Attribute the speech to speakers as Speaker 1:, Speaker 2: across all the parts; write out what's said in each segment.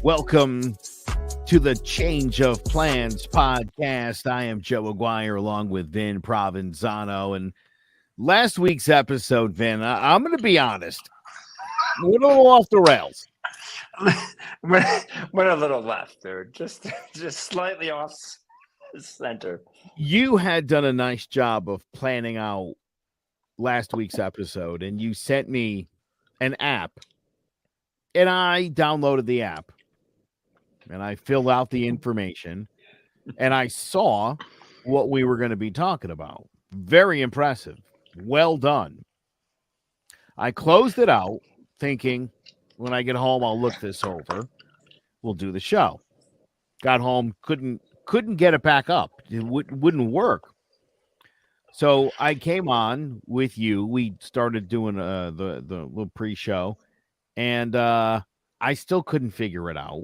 Speaker 1: Welcome to the Change of Plans podcast. I am Joe Aguirre along with Vinnie Provenzano. And last week's episode, Vin, I'm going to be honest, we're a little off the rails.
Speaker 2: We're a little left, dude. Just slightly off center.
Speaker 1: You had done a nice job of planning out last week's episode, and you sent me an app, and I downloaded the app. And I filled out the information, and I saw what we were going to be talking about. Very impressive. Well done. I closed it out thinking, when I get home, I'll look this over. We'll do the show. Got home, couldn't get it back up. It wouldn't work. So I came on with you. We started doing the little pre-show, and I still couldn't figure it out.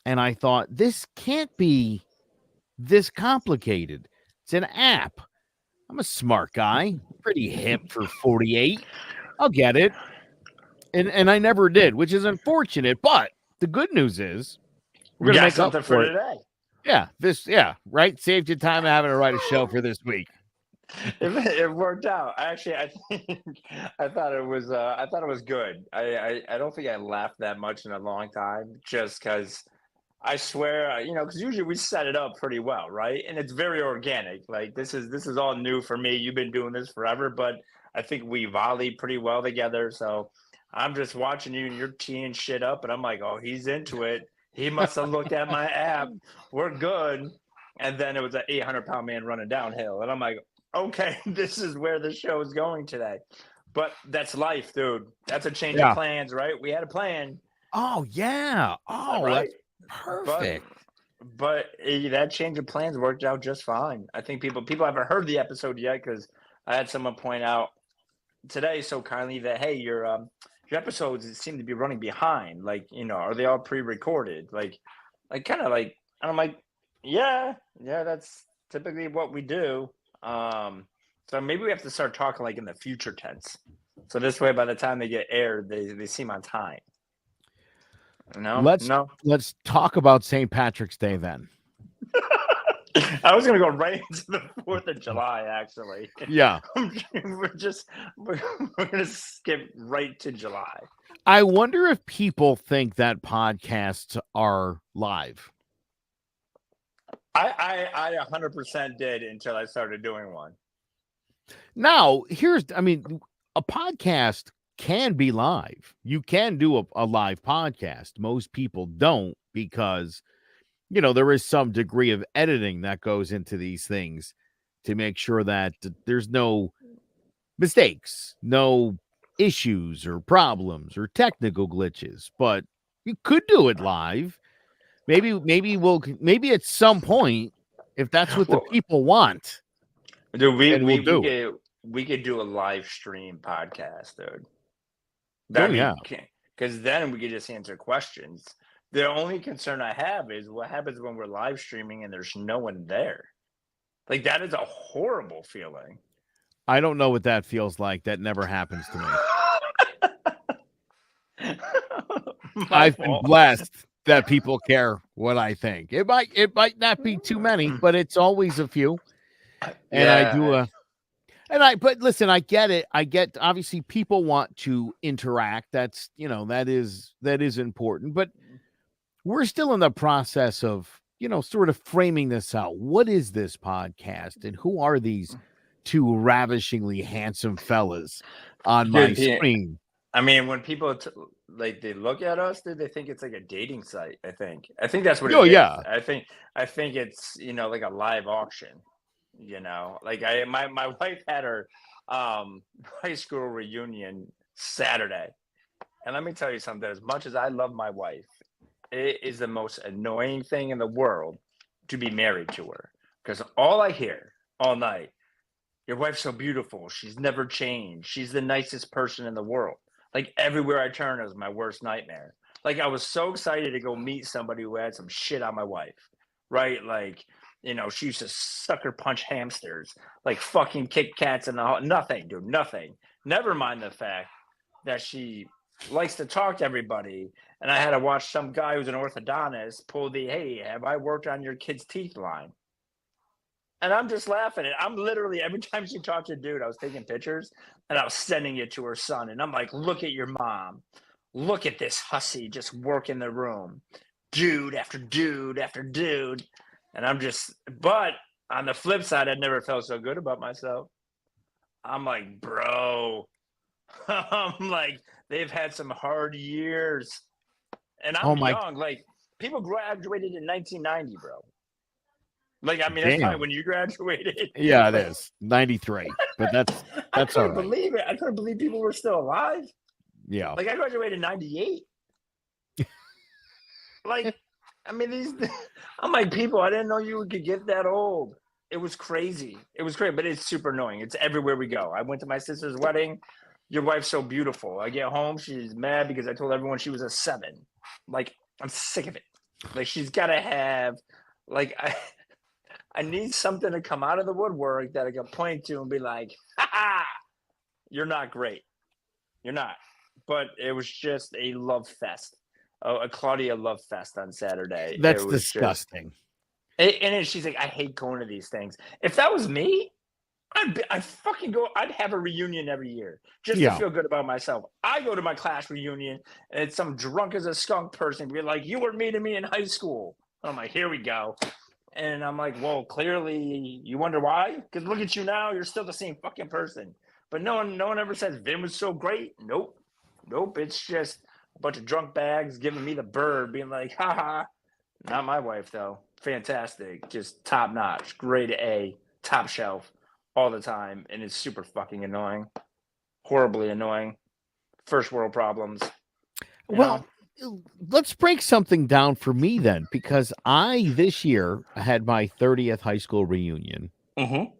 Speaker 1: And I thought, this can't be this complicated. It's an app. I'm a smart guy, pretty hip for 48. I'll get it. And I never did, which is unfortunate. But the good news is
Speaker 2: we're going to make something for today.
Speaker 1: Yeah, right? Saved you time having to write a show for this week.
Speaker 2: It worked out. Actually, I thought it was good. I don't think I laughed that much in a long time, just because I swear, because usually we set it up pretty well, right? And it's very organic. Like this is all new for me. You've been doing this forever, but I think we volleyed pretty well together. So I'm just watching you and you're teeing shit up, and I'm like, oh, he's into it. He must have looked at my app. We're good. And then it was an 800-pound man running downhill, and I'm like, okay, this is where the show is going today. But that's life, dude. That's a change of plans, right? We had a plan.
Speaker 1: Oh yeah. Oh,
Speaker 2: right.
Speaker 1: Perfect.
Speaker 2: But that change of plans worked out just fine. I think people haven't heard the episode yet, because I had someone point out today so kindly that, hey, your episodes seem to be running behind. Like, are they all pre-recorded? Like kind of like, and I'm like, yeah, that's typically what we do. So maybe we have to start talking like in the future tense. So this way, by the time they get aired, they seem on time. No.
Speaker 1: Let's talk about St. Patrick's Day then.
Speaker 2: I was going to go right into the 4th of July, actually.
Speaker 1: Yeah.
Speaker 2: we're going to skip right to July.
Speaker 1: I wonder if people think that podcasts are live.
Speaker 2: I 100% did until I started doing one.
Speaker 1: Now, a podcast can be live. You can do a live podcast. Most people don't, because there is some degree of editing that goes into these things to make sure that there's no mistakes, no issues or problems or technical glitches. But you could do it live. Maybe at some point, if that's what the people want.
Speaker 2: Dude, we could do a live stream podcast, dude. Because then we could just answer questions. The only concern I have is what happens when we're live streaming and there's no one there. Like, that is a horrible feeling.
Speaker 1: I don't know what that feels like. That never happens to me. I've been blessed that people care what I think. It might not be too many, but it's always a few. And but listen, I get it. Obviously people want to interact. That's, that is important, but we're still in the process of, sort of framing this out. What is this podcast, and who are these two ravishingly handsome fellas on my screen?
Speaker 2: I mean, when people they look at us, they think it's like a dating site. I think that's what it is.
Speaker 1: Yeah.
Speaker 2: I think it's, like a live auction. Like my wife had her high school reunion Saturday, and let me tell you something. As much as I love my wife, it is the most annoying thing in the world to be married to her, because all I hear all night, your wife's so beautiful, she's never changed, she's the nicest person in the world. Like, everywhere I turn is my worst nightmare. Like I was so excited to go meet somebody who had some shit on my wife, right? Like, she used to sucker punch hamsters, like fucking Kit Kats and nothing, dude, nothing. Never mind the fact that she likes to talk to everybody. And I had to watch some guy who's an orthodontist pull the "Hey, have I worked on your kid's teeth" line. And I'm just laughing. And I'm literally, every time she talked to a dude, I was taking pictures and I was sending it to her son. And I'm like, look at your mom. Look at this hussy just working the room. Dude after dude after dude. And but on the flip side, I never felt so good about myself. I'm like, bro, I'm like, they've had some hard years. And
Speaker 1: Oh
Speaker 2: I'm
Speaker 1: my
Speaker 2: young. Like, people graduated in 1990, bro. Like, I mean, that's probably
Speaker 1: damn.
Speaker 2: when you graduated.
Speaker 1: Yeah, it
Speaker 2: Like,
Speaker 1: is 93, but that's
Speaker 2: I
Speaker 1: all
Speaker 2: couldn't
Speaker 1: right.
Speaker 2: believe it. I couldn't believe people were still alive.
Speaker 1: Yeah.
Speaker 2: Like, I graduated in 98. Like, I mean, I'm like, people, I didn't know you could get that old. It was crazy. It was great, but it's super annoying. It's everywhere we go. I went to my sister's wedding. Your wife's so beautiful. I get home, she's mad because I told everyone she was a 7. Like, I'm sick of it. Like, she's got to have, like, I need something to come out of the woodwork that I can point to and be like, ha ha, you're not great. You're not. But it was just a love fest, a Claudia love fest on Saturday. It
Speaker 1: That's
Speaker 2: was just,
Speaker 1: disgusting.
Speaker 2: and she's like, I hate going to these things. If that was me, I'd fucking go. I'd have a reunion every year just to
Speaker 1: Yeah.
Speaker 2: feel good about myself. I go to my class reunion and it's some drunk as a skunk person be like, "You were mean to me in high school." I'm like, "Here we go." And I'm like, well, clearly you wonder why? Because look at you now, you're still the same fucking person. But no one ever says Vin was so great. Nope. Nope. It's just a bunch of drunk bags giving me the bird, being like, haha. Not my wife though. Fantastic. Just top notch. Grade A, top shelf all the time. And it's super fucking annoying. Horribly annoying. First world problems. You know?
Speaker 1: Well, let's break something down for me then, because I this year had my 30th high school reunion.
Speaker 2: Mm-hmm.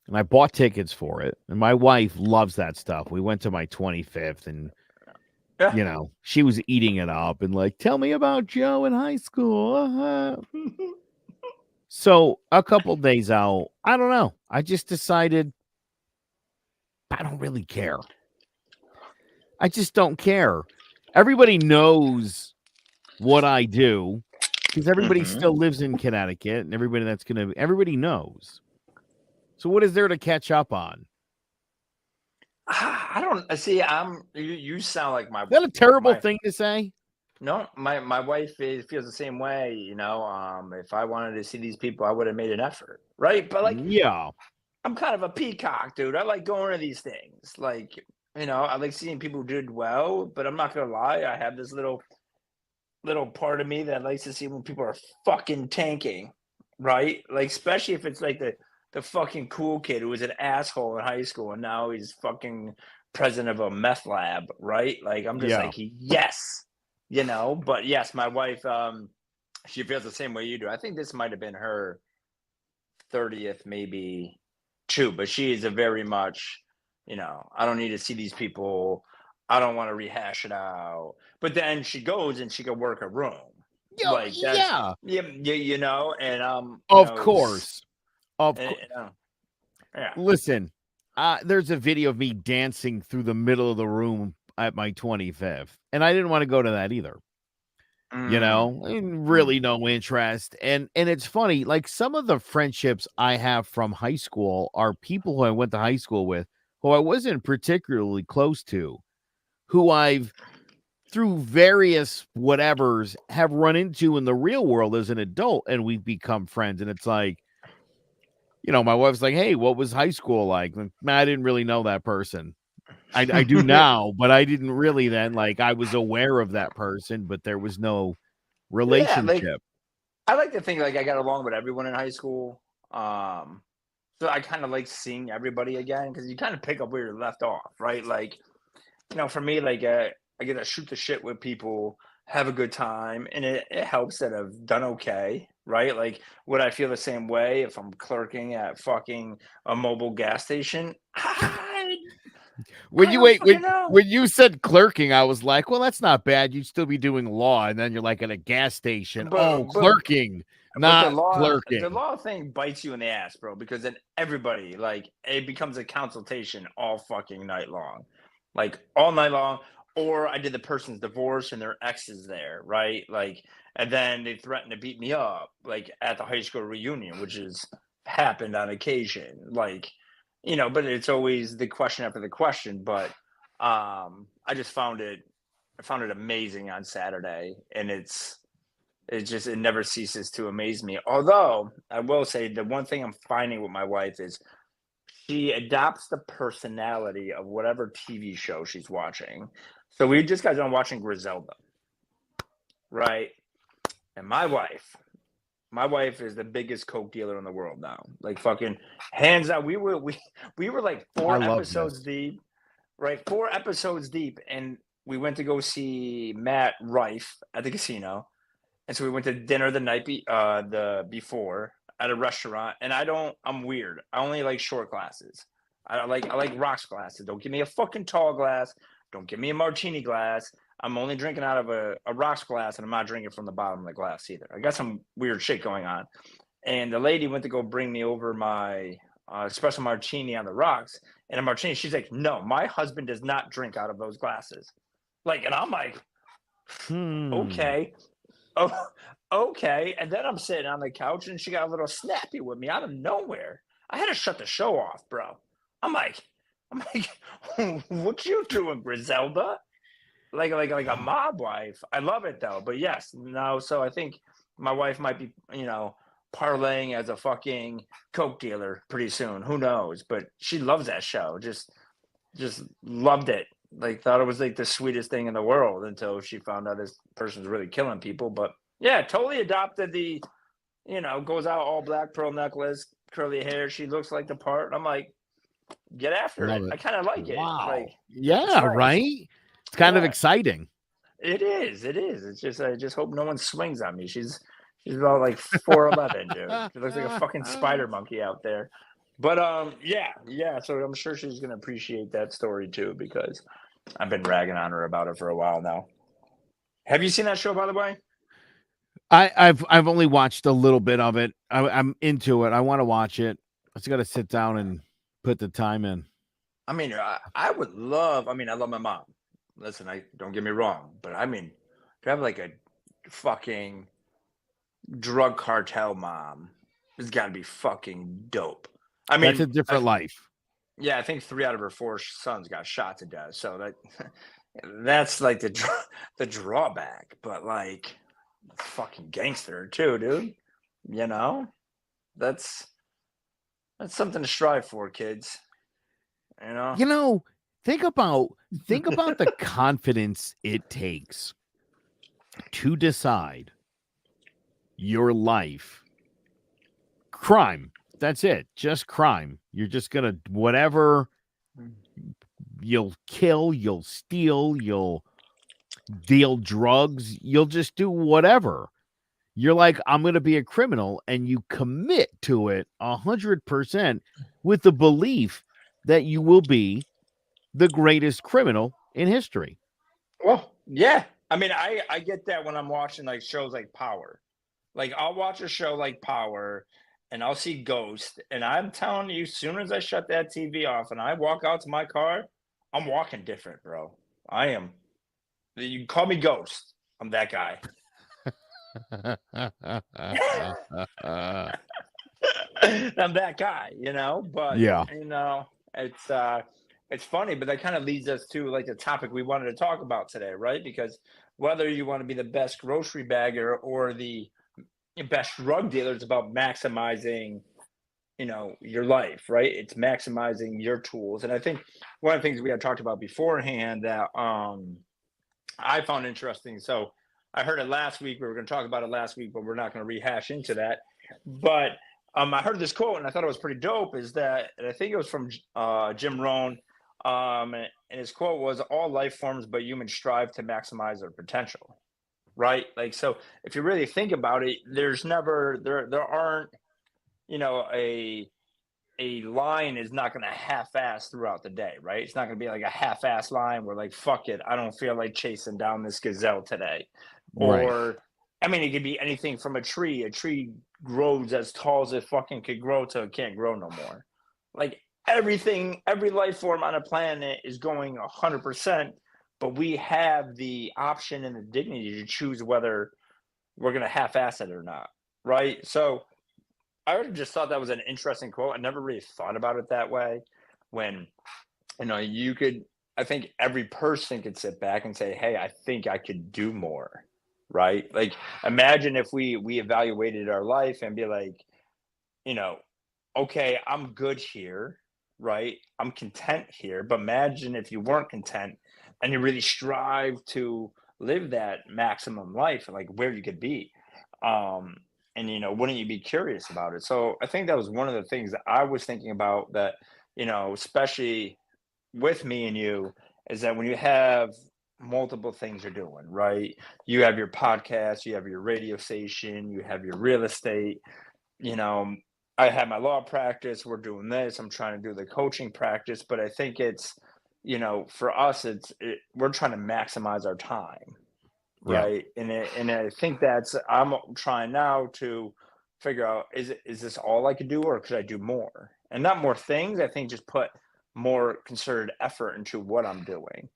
Speaker 1: And I bought tickets for it. And my wife loves that stuff. We went to my 25th and
Speaker 2: Yeah.
Speaker 1: she was eating it up and like, tell me about Joe in high school. So a couple days out, I don't know. I just decided I don't really care. I just don't care. Everybody knows what I do because everybody
Speaker 2: Mm-hmm.
Speaker 1: still lives in Connecticut and everybody knows. So what is there to catch up on?
Speaker 2: I don't see. You sound like my
Speaker 1: Is that a
Speaker 2: wife.
Speaker 1: terrible
Speaker 2: My
Speaker 1: thing to say?
Speaker 2: No, my wife feels the same way. If I wanted to see these people, I would have made an effort, right? But like,
Speaker 1: Yeah.
Speaker 2: I'm kind of a peacock, dude. I like going to these things. Like, I like seeing people who did well. But I'm not gonna lie, I have this little part of me that likes to see when people are fucking tanking, right? Like, especially if it's like the fucking cool kid who was an asshole in high school and now he's fucking president of a meth lab, right? Like, I'm just
Speaker 1: Yeah.
Speaker 2: like, yes, But yes, my wife, she feels the same way you do. I think this might have been her 30th, maybe too, but she is a very much, I don't need to see these people. I don't want to rehash it out. But then she goes and she could work a room.
Speaker 1: Yo,
Speaker 2: Like that's
Speaker 1: yeah.
Speaker 2: yeah, and
Speaker 1: Of course. Of
Speaker 2: and,
Speaker 1: course.
Speaker 2: yeah.
Speaker 1: Listen, there's a video of me dancing through the middle of the room at my 25th, and I didn't want to go to that either.
Speaker 2: Mm,
Speaker 1: And
Speaker 2: mm.
Speaker 1: really no interest. And it's funny, like some of the friendships I have from high school are people who I went to high school with who I wasn't particularly close to, who I've through various whatevers have run into in the real world as an adult, and we've become friends. And it's like, my wife's like, hey, what was high school like? I didn't really know that person. I do now, but I didn't really then. Like I was aware of that person, but there was no
Speaker 2: Yeah, like
Speaker 1: relationship.
Speaker 2: I like to think like I got along with everyone in high school. So I kind of like seeing everybody again because you kind of pick up where you left off, right? Like, for me, like I get to shoot the shit with people, have a good time, and it helps that I've done okay, right? Like, would I feel the same way if I'm clerking at fucking a mobile gas station?
Speaker 1: When
Speaker 2: I
Speaker 1: you
Speaker 2: don't
Speaker 1: wait,
Speaker 2: fucking know.
Speaker 1: when you said clerking, I was like, well, that's not bad. You'd still be doing law, and then you're like at a gas station. Oh,
Speaker 2: But
Speaker 1: clerking,
Speaker 2: the
Speaker 1: not
Speaker 2: law
Speaker 1: clerking.
Speaker 2: thing bites you in the ass, bro, because then everybody, like, it becomes a consultation all fucking night long. Like all night long. Or I did the person's divorce and their ex is there, right? Like, and then they threatened to beat me up, like at the high school reunion, which has happened on occasion. Like, but it's always the question after the question. But I just found it amazing on Saturday, and it never ceases to amaze me. Although I will say the one thing I'm finding with my wife is she adopts the personality of whatever TV show she's watching. So we just got done watching Griselda, right? And my wife is the biggest coke dealer in the world now. Like fucking hands out. We were like
Speaker 1: I
Speaker 2: four
Speaker 1: love
Speaker 2: episodes
Speaker 1: this.
Speaker 2: deep, right? 4 episodes deep, and we went to go see Matt Rife at the casino. And so we went to dinner the before at a restaurant. And I'm weird. I only like short glasses. I like rocks glasses. Don't give me a fucking tall glass. Don't give me a martini glass. I'm only drinking out of a rocks glass, and I'm not drinking from the bottom of the glass either. I got some weird shit going on. And the lady went to go bring me over my espresso martini on the rocks. And a martini, she's like, no, my husband does not drink out of those glasses. Like, and I'm like,
Speaker 1: Hmm.
Speaker 2: okay. Oh, okay. And then I'm sitting on the couch, and she got a little snappy with me out of nowhere. I had to shut the show off, bro. I'm like, what you doing, Griselda? Like a mob wife. I love it though. But yes, no. So I think my wife might be, parlaying as a fucking coke dealer pretty soon. Who knows? But she loves that show. Just loved it. Like thought it was like the sweetest thing in the world until she found out this person's really killing people. But yeah, totally adopted goes out all black pearl necklace, curly hair. She looks like the part. I'm like, get after it.
Speaker 1: Love it.
Speaker 2: I kind of like it. Like
Speaker 1: Wow.
Speaker 2: it's
Speaker 1: Yeah,
Speaker 2: nice.
Speaker 1: right? It's kind of
Speaker 2: Yeah,
Speaker 1: exciting.
Speaker 2: it is. It is. It's just I just hope no one swings on me. She's about like 4'11", dude. She looks like a fucking spider monkey out there. But yeah. So I'm sure she's gonna appreciate that story too because I've been ragging on her about it for a while now. Have you seen that show, by the way?
Speaker 1: I've only watched a little bit of it. I'm into it. I want to watch it. I just got to sit down and put the time in.
Speaker 2: I mean, I would love. I mean, I love my mom. Listen, I don't get me wrong, but I mean, to have like a fucking drug cartel mom has got to be fucking dope. I
Speaker 1: That's a
Speaker 2: mean,
Speaker 1: different life.
Speaker 2: yeah, I think 3 out of her 4 sons got shot to death. So that's like the drawback. But like, fucking gangster too, dude. You know, that's that's something to strive for, kids. You know.
Speaker 1: You know, think about the confidence it takes to decide your life. Crime. That's it. Just crime. You're just going to whatever you'll kill, you'll steal, you'll deal drugs, you'll just do whatever. You're like, I'm going to be a criminal, and you commit to it 100% with the belief that you will be the greatest criminal in history.
Speaker 2: Well, yeah. I mean, I get that when I'm watching like shows like Power. Like I'll watch a show like Power and I'll see Ghost, and I'm telling you, as soon as I shut that TV off and I walk out to my car, I'm walking different, bro. I am. You can call me Ghost. I'm that guy. I'm that guy. But
Speaker 1: Yeah.
Speaker 2: it's funny, but that kind of leads us to like the topic we wanted to talk about today, right? Because whether you want to be the best grocery bagger or the best drug dealer, it's about maximizing, your life, right? It's maximizing your tools. And I think one of the things we had talked about beforehand that I found interesting. So I heard it last week. We were going to talk about it last week, but we're not going to rehash into that. But I heard this quote and I thought it was pretty dope. Is that, and I think it was from Jim Rohn. And his quote was, "All life forms but humans strive to maximize their potential." Right? Like, so if you really think about it, there aren't, a a line is not going to half-ass throughout the day, right? It's not going to be like a half-ass line where like, fuck it, I don't feel like chasing down this gazelle today.
Speaker 1: Right.
Speaker 2: Or, I mean, it could be anything from a tree. A tree grows as tall as it fucking could grow till it can't grow no more. Like everything, every life form on a planet is going 100%, but we have the option and the dignity to choose whether we're going to half-ass it or not, right? So I just thought that was an interesting quote. I never really thought about it that way. When you could, I think every person could sit back and say, "Hey, I think I could do more." Right? Like, imagine if we evaluated our life and be like, you know, okay, I'm good here, right? I'm content here. But imagine if you weren't content and you really strive to live that maximum life, like where you could be. Um, and wouldn't you be curious about it? So I think that was one of the things that I was thinking about that, especially with me and you, is that when you have multiple things you're doing, right? You have your podcast, you have your radio station, you have your real estate, you know, I have my law practice, we're doing this, I'm trying to do the coaching practice, but I think it's, for us, we're trying to maximize our time,
Speaker 1: Yeah.
Speaker 2: right? And I think I'm trying now to figure out, is this all I could do, or could I do more? And not more things, I think just put more concerted effort into what I'm doing.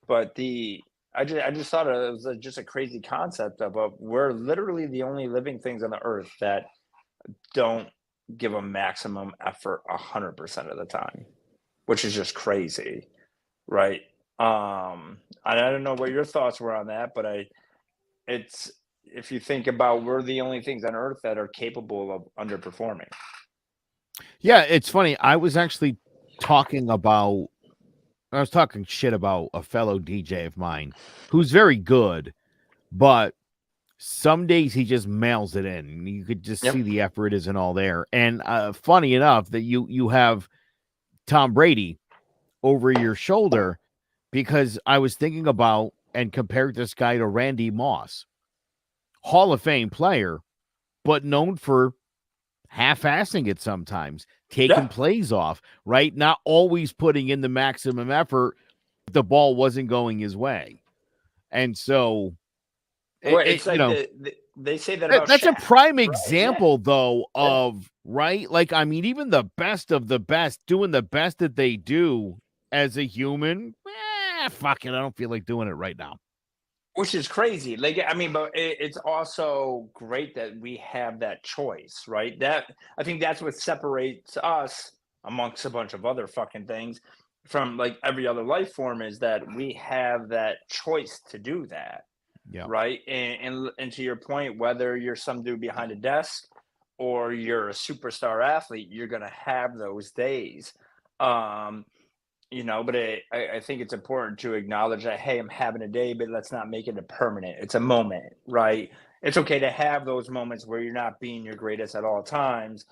Speaker 2: But I just thought it was just a crazy concept of we're literally the only living things on the earth that don't give a maximum effort 100% of the time, which is just crazy, right? I don't know what your thoughts were on that, but it's if you think about, we're the only things on earth that are capable of underperforming.
Speaker 1: Yeah, it's funny. I was talking shit about a fellow DJ of mine who's very good, but some days he just mails it in. You could just see
Speaker 2: Yep.
Speaker 1: the effort isn't all there. And funny enough that you have Tom Brady over your shoulder, because I was thinking about and compared this guy to Randy Moss, Hall of Fame player, but known for half-assing it sometimes, taking
Speaker 2: Yeah.
Speaker 1: plays off, right? Not always putting in the maximum effort. The ball wasn't going his way. And so
Speaker 2: Well,
Speaker 1: it
Speaker 2: it's like they say that about
Speaker 1: that's a
Speaker 2: Shaq,
Speaker 1: prime
Speaker 2: right? Yeah.
Speaker 1: example though
Speaker 2: Yeah.
Speaker 1: of, right? Like, I mean, even the best of the best doing the best that they do as a human, fuck it, I don't feel like doing it right now.
Speaker 2: Which is crazy. Like, I mean, but it's also great that we have that choice, right? That I think that's what separates us amongst a bunch of other fucking things from like every other life form, is that we have that choice to do that,
Speaker 1: Yeah.
Speaker 2: right? And to your point, whether you're some dude behind a desk or you're a superstar athlete, you're gonna have those days. Um, but I think it's important to acknowledge that, hey, I'm having a day, but let's not make it a permanent. It's a moment, right? It's okay to have those moments where you're not being your greatest at all times,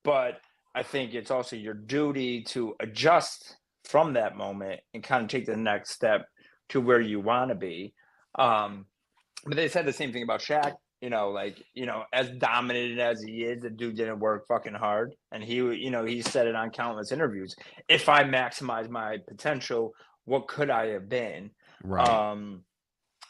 Speaker 2: but I think it's also your duty to adjust from that moment and kind of take the next step to where you want to be. Um, but they said the same thing about Shaq. Like, as dominant as he is, the dude didn't work fucking hard. And he said it on countless interviews. If I maximize my potential, what could I have been?
Speaker 1: Right.
Speaker 2: Um,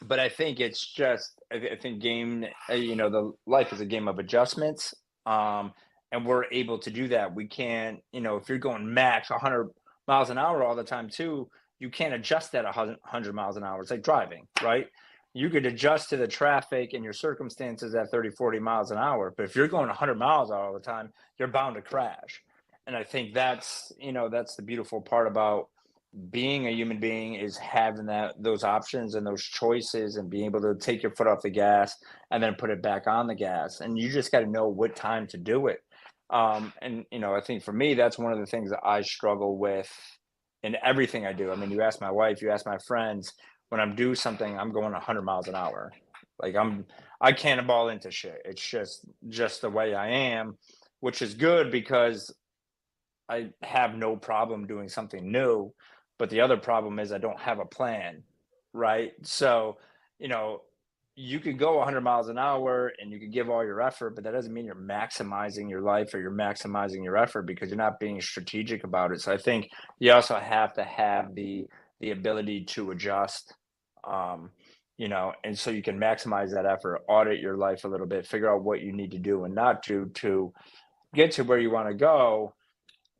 Speaker 2: but I think it's just, I think the life is a game of adjustments. And we're able to do that. We can't, if you're going max 100 miles an hour all the time too, you can't adjust that 100 miles an hour. It's like driving, right? You could adjust to the traffic and your circumstances at 30, 40 miles an hour. But if you're going 100 miles all the time, you're bound to crash. And I think that's the beautiful part about being a human being, is having those options and those choices and being able to take your foot off the gas and then put it back on the gas. And you just got to know what time to do it. And I think for me, that's one of the things that I struggle with in everything I do. I mean, you ask my wife, you ask my friends, when I'm doing something, I'm going 100 miles an hour. Like, I cannonball into shit. It's just the way I am, which is good because I have no problem doing something new. But the other problem is I don't have a plan, right? So, you know, you could go 100 miles an hour and you could give all your effort, but that doesn't mean you're maximizing your life or you're maximizing your effort because you're not being strategic about it. So I think you also have to have the ability to adjust, um, and so you can maximize that effort, audit your life a little bit, figure out what you need to do and not do to get to where you want to go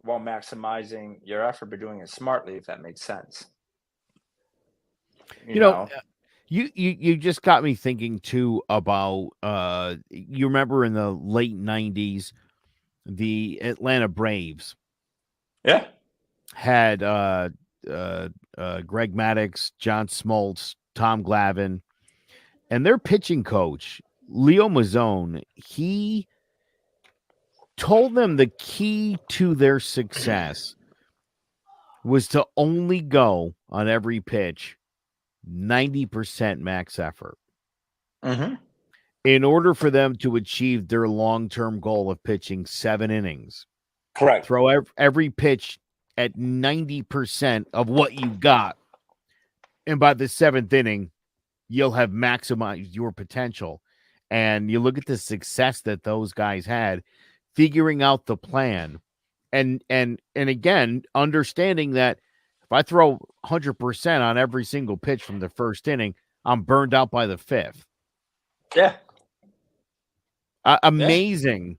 Speaker 2: while maximizing your effort, but doing it smartly, if that makes sense. You
Speaker 1: You know,
Speaker 2: know,
Speaker 1: you just got me thinking too about you remember in the late 90s the Atlanta Braves
Speaker 2: yeah.
Speaker 1: had Greg Maddux, John Smoltz, Tom Glavine, and their pitching coach, Leo Mazzone, he told them the key to their success was to only go on every pitch 90% max effort
Speaker 2: Hmm.
Speaker 1: in order for them to achieve their long-term goal of pitching 7 innings.
Speaker 2: Correct.
Speaker 1: Throw every pitch at 90% of what you got. And by the seventh inning, you'll have maximized your potential. And you look at the success that those guys had figuring out the plan and again understanding that if I throw 100% on every single pitch from the first inning, I'm burned out by the fifth.
Speaker 2: Yeah. Yeah.
Speaker 1: Amazing,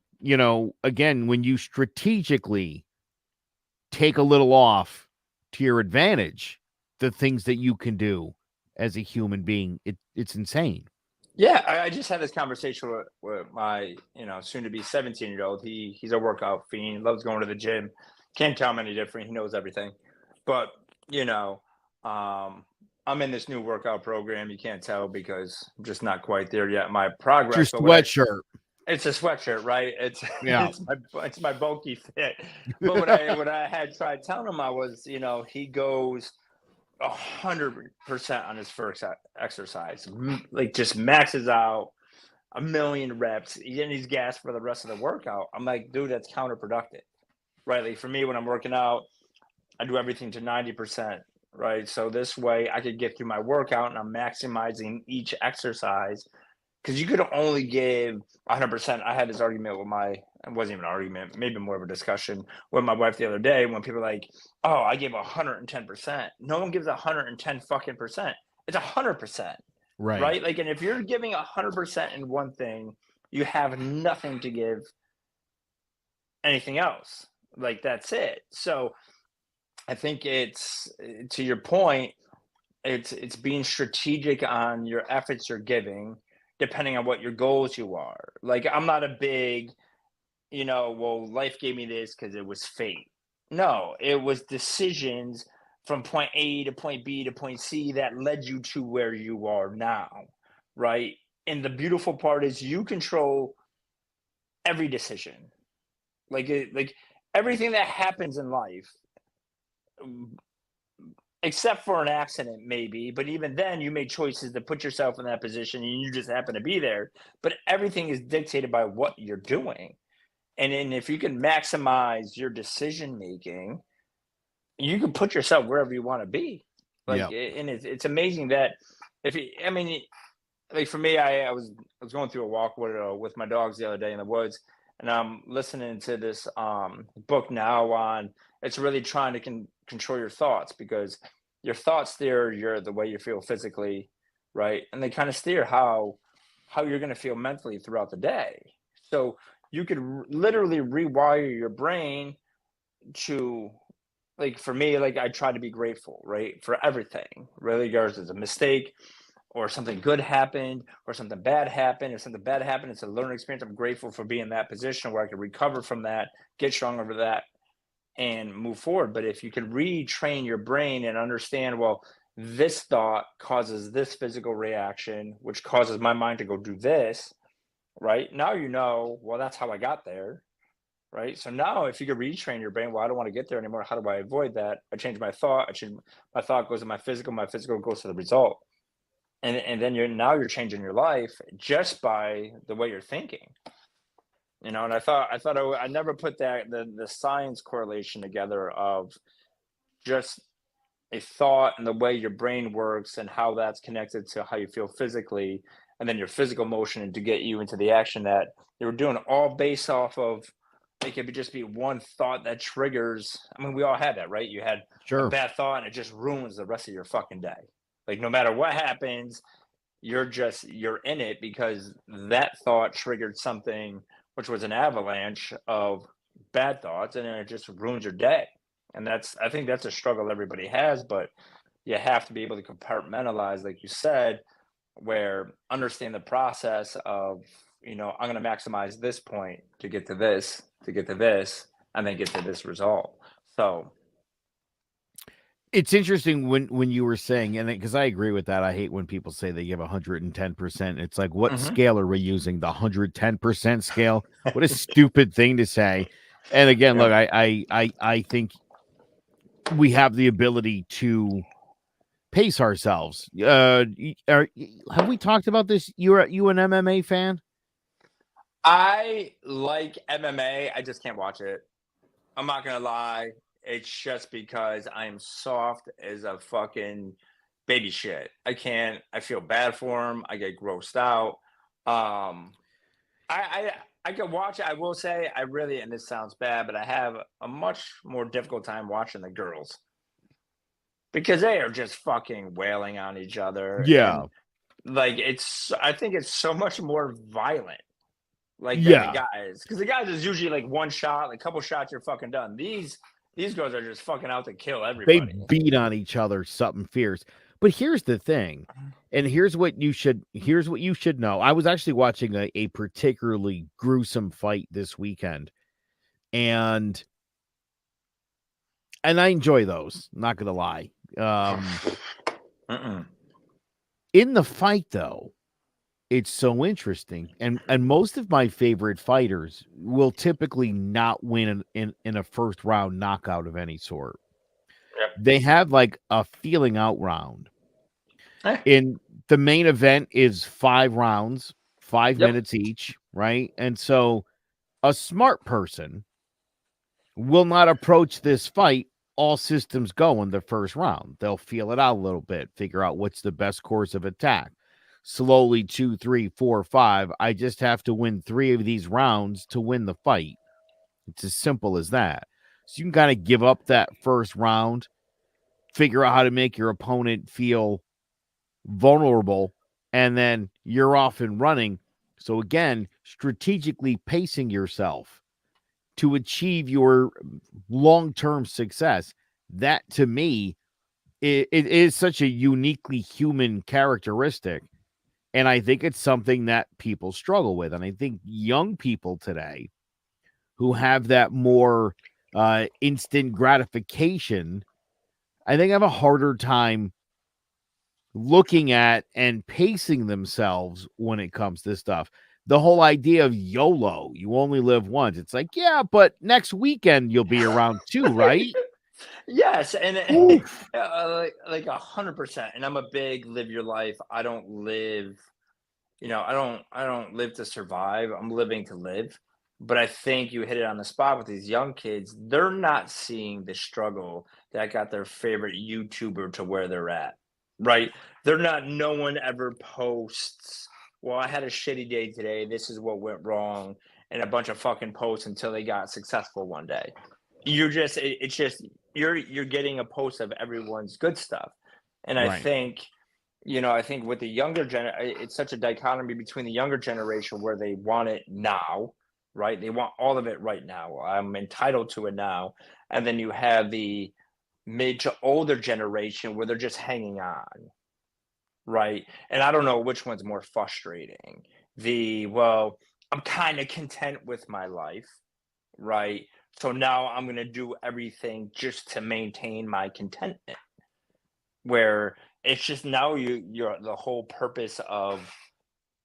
Speaker 1: again, when you strategically take a little off to your advantage, the things that you can do as a human being, it's insane.
Speaker 2: Yeah, I just had this conversation with my, soon to be 17-year-old. He's a workout fiend, loves going to the gym. Can't tell him any different. He knows everything. But, you know, I'm in this new workout program. You can't tell because I'm just not quite there yet. My progress,
Speaker 1: Just
Speaker 2: but what I
Speaker 1: sweatshirt.
Speaker 2: it's a sweatshirt, right? It's
Speaker 1: Yeah.
Speaker 2: it's my bulky fit. But what I had tried telling him I was, he goes 100% on his first exercise, like just maxes out a million reps. He's gassed for the rest of the workout. I'm like, dude, that's counterproductive, right? Like for me, when I'm working out, I do everything to 90%, right? So this way I could get through my workout and I'm maximizing each exercise because you could only give 100%. I had this argument with it wasn't even an argument, maybe more of a discussion with my wife the other day when people are like, oh, I gave 110%. No one gives 110 fucking percent. It's 100%,
Speaker 1: Right.
Speaker 2: right? Like, and if you're giving 100% in one thing, you have nothing to give anything else. Like, that's it. So I think it's to your point, it's being strategic on your efforts you're giving depending on what your goals you are. Like I'm not a big, well, life gave me this because it was fate. No, it was decisions from point A to point B to point C that led you to where you are now, right? And the beautiful part is you control every decision. Like everything that happens in life, except for an accident maybe, but even then you made choices to put yourself in that position and you just happen to be there, but everything is dictated by what you're doing. And then if you can maximize your decision making, you can put yourself wherever you want to be.
Speaker 1: Yeah.
Speaker 2: And it's amazing that if you, I mean, like for me, I was going through a walk with my dogs the other day in the woods, and I'm listening to this book now on it's really trying to control your thoughts because your thoughts steer the way you feel physically, right? And they kind of steer how you're going to feel mentally throughout the day. So you could literally rewire your brain to like for me, like I try to be grateful, right, for everything, really, regardless of a mistake or something good happened or something bad happened. If something bad happened, it's a learning experience. I'm grateful for being in that position where I could recover from that, get strong over that, and move forward. But if you could retrain your brain and understand, well, this thought causes this physical reaction, which causes my mind to go do this, right? Now well, that's how I got there, right? So now if you could retrain your brain, well, I don't want to get there anymore. How do I avoid that? I change my thought. My thought goes to my physical goes to the result and then you're changing your life just by the way you're thinking, and I never put the science correlation together of just a thought and the way your brain works and how that's connected to how you feel physically and then your physical motion to get you into the action that they were doing, all based off of, it could just be one thought that triggers. I mean, we all had that, right? You had a
Speaker 1: Sure.
Speaker 2: bad thought and it just ruins the rest of your fucking day. Like no matter what happens, you're in it because that thought triggered something, which was an avalanche of bad thoughts, and then it just ruins your day. And I think that's a struggle everybody has, but you have to be able to compartmentalize, like you said, where understand the process of, I'm going to maximize this point to get to this, to get to this, and then get to this result. So
Speaker 1: It's interesting when you were saying, and because I agree with that. I hate when people say they give 110%. It's like, what
Speaker 2: mhm.
Speaker 1: scale are we using? The 110% scale? What a stupid thing to say. And again,
Speaker 2: Yeah.
Speaker 1: look, I think we have the ability to pace ourselves. Have we talked about this? You an MMA fan?
Speaker 2: I like MMA. I just can't watch it. I'm not gonna lie. It's just because I am soft as a fucking baby shit. I can't. I feel bad for him. I get grossed out. Um, I can watch it. I will say I really, and this sounds bad, but I have a much more difficult time watching the girls because they are just fucking wailing on each other, and
Speaker 1: Yeah,
Speaker 2: like it's. I think it's so much more violent like than the
Speaker 1: yeah.
Speaker 2: guys, because the guys is usually like one shot, like a couple shots, you're fucking done. These girls are just fucking out to kill
Speaker 1: They
Speaker 2: everybody.
Speaker 1: beat on each other, something fierce. But here's the thing, and here's what you should know. I was actually watching a particularly gruesome fight this weekend, and I enjoy those, not gonna lie.
Speaker 2: Mm-mm.
Speaker 1: In the fight though, it's so interesting. And most of my favorite fighters will typically not win in a first round knockout of any sort.
Speaker 2: Yep.
Speaker 1: They have like a feeling out round.
Speaker 2: Eh,
Speaker 1: In the main event is 5 rounds, 5
Speaker 2: yep.
Speaker 1: minutes each, right? And so a smart person will not approach this fight all systems go in the first round. They'll feel it out a little bit, figure out what's the best course of attack. Slowly, 2, 3, 4, 5. I just have to win 3 of these rounds to win the fight. It's as simple as that. So you can kind of give up that first round, figure out how to make your opponent feel vulnerable, and then you're off and running. So again, strategically pacing yourself to achieve your long-term success. That to me, it is such a uniquely human characteristic. And I think it's something that people struggle with. And I think young people today who have that more instant gratification, I think have a harder time looking at and pacing themselves when it comes to stuff. The whole idea of YOLO, you only live once. It's like, yeah, but next weekend you'll be around too, right?
Speaker 2: Yes, and
Speaker 1: Oof.
Speaker 2: like 100%. And I'm a big live your life. I don't live. I don't live to survive. I'm living to live. But I think you hit it on the spot with these young kids. They're not seeing the struggle that got their favorite YouTuber to where they're at, right? They're not, no one ever posts, well, I had a shitty day today. This is what went wrong. And a bunch of fucking posts until they got successful one day. It's just, you're getting a post of everyone's good stuff. And
Speaker 1: Right.
Speaker 2: I think with the younger it's such a dichotomy between the younger generation where they want it now, right? They want all of it right now. I'm entitled to it now. And then you have the mid to older generation where they're just hanging on, right? And I don't know which one's more frustrating. Well, I'm kind of content with my life, right? So now I'm going to do everything just to maintain my contentment, where it's just now you're the whole purpose of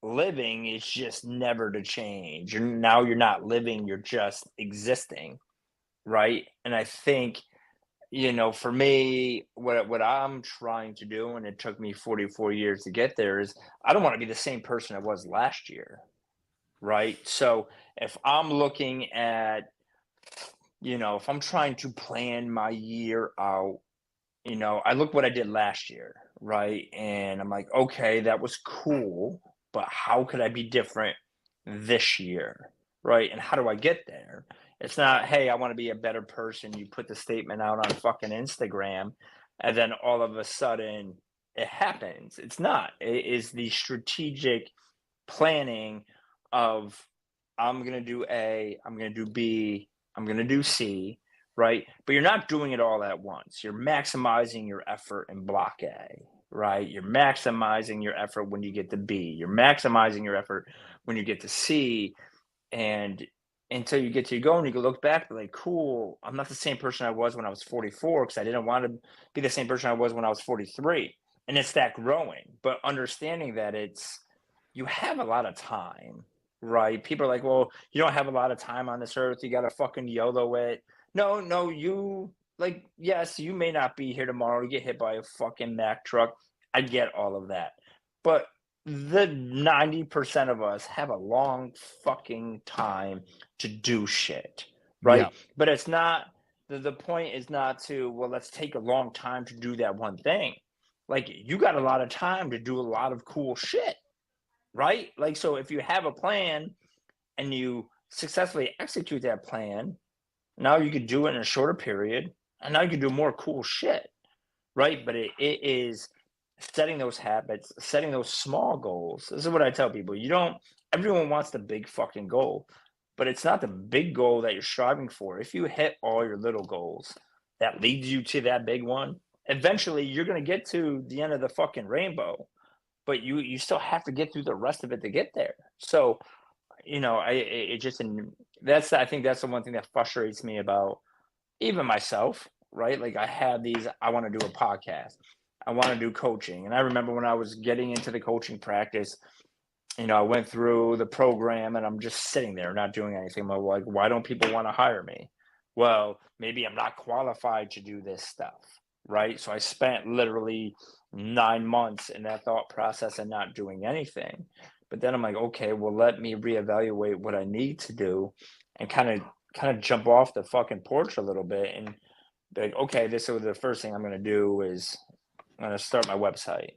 Speaker 2: living is just never to change. You're not living, you're just existing, right? And I think, for me, what I'm trying to do, and it took me 44 years to get there, is I don't want to be the same person I was last year, right? So if I'm looking at, if I'm trying to plan my year out, I look what I did last year, right? And I'm like, okay, that was cool. but how could I be different this year? Right. And how do I get there? It's not, hey, I want to be a better person. You put the statement out on fucking Instagram, and then all of a sudden it happens. It's not. It is the strategic planning of, I'm going to do A, I'm going to do B, I'm going to do C, right? But you're not doing it all at once. You're maximizing your effort in block A, right? You're maximizing your effort when you get to B. You're maximizing your effort when you get to C, and until you get to your goal and you can look back and be like, cool, I'm not the same person I was when I was 44, because I didn't want to be the same person I was when I was 43. And it's that growing, but understanding that it's, you have a lot of time, right? People are like, well, you don't have a lot of time on this earth. You got to fucking YOLO it. No, no, you, like, yes, you may not be here tomorrow. You get hit by a fucking Mack truck. I get all of that. But the 90% of us have a long fucking time to do shit,
Speaker 1: Yeah.
Speaker 2: right? But it's not, the point is not to, well, let's take a long time to do that one thing. Like, you got a lot of time to do a lot of cool shit, right? Like, so if you have a plan and you successfully execute that plan, now you could do it in a shorter period, and now you can do more cool shit, right? But it is setting those habits, setting those small goals. This is what I tell people. You don't, everyone wants the big fucking goal, but it's not the big goal that you're striving for. If you hit all your little goals, that leads you to that big one, eventually you're going to get to the end of the fucking rainbow, but you still have to get through the rest of it to get there. So, it just, and that's, I think that's the one thing that frustrates me about even myself, right? Like, I have these, I want to do a podcast, I want to do coaching. And I remember when I was getting into the coaching practice, I went through the program and I'm just sitting there not doing anything. I'm like, why don't people want to hire me? Well, maybe I'm not qualified to do this stuff, right? So I spent literally 9 months in that thought process and not doing anything. But then I'm like, okay, well, let me reevaluate what I need to do, and kind of jump off the fucking porch a little bit and be like, okay, this is the first thing I'm going to do is I'm going to start my website.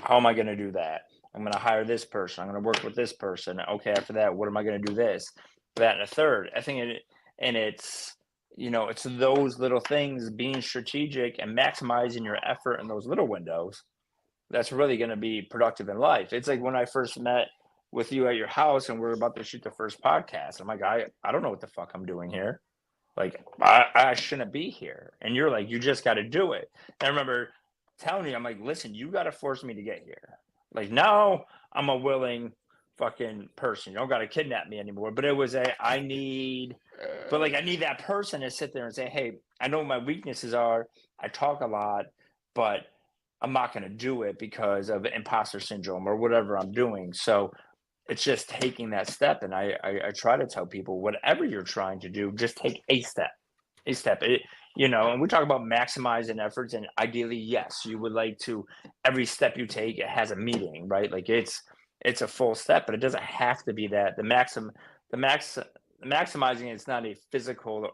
Speaker 2: How am I going to do that? I'm going to hire this person. I'm going to work with this person. Okay, after that, what am I going to do this, that, and a third? I think it's, it's those little things, being strategic and maximizing your effort in those little windows, that's really going to be productive in life. It's like when I first met with you at your house and we are about to shoot the first podcast. I'm like, I don't know what the fuck I'm doing here. Like, I shouldn't be here. And you're like, you just got to do it. And I remember telling you, I'm like, listen, you got to force me to get here. Like, now I'm a willing fucking person. You don't got to kidnap me anymore. But it was I need that person to sit there and say, hey, I know what my weaknesses are. I talk a lot, but I'm not going to do it because of imposter syndrome or whatever I'm doing. So it's just taking that step. And I try to tell people, whatever you're trying to do, just take a step. And we talk about maximizing efforts, and ideally, yes, you would like to, every step you take, it has a meaning, right? Like, it's a full step, but it doesn't have to be that. Maximizing, it's not a physical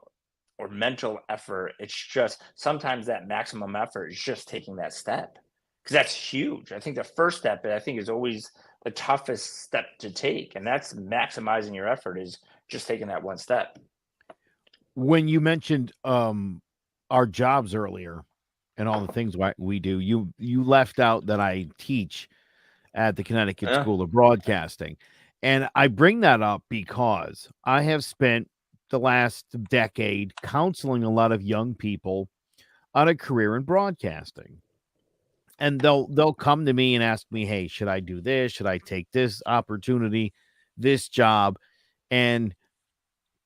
Speaker 2: or mental effort. It's just sometimes that maximum effort is just taking that step, because that's huge. I think the first step, I think, is always the toughest step to take, and that's maximizing your effort, is just taking that one step.
Speaker 1: When you mentioned our jobs earlier and all the things we do, you left out that I teach at the Connecticut School of Broadcasting. And I bring that up because I have spent the last decade counseling a lot of young people on a career in broadcasting. And they'll come to me and ask me, hey, should I do this? Should I take this opportunity, this job? And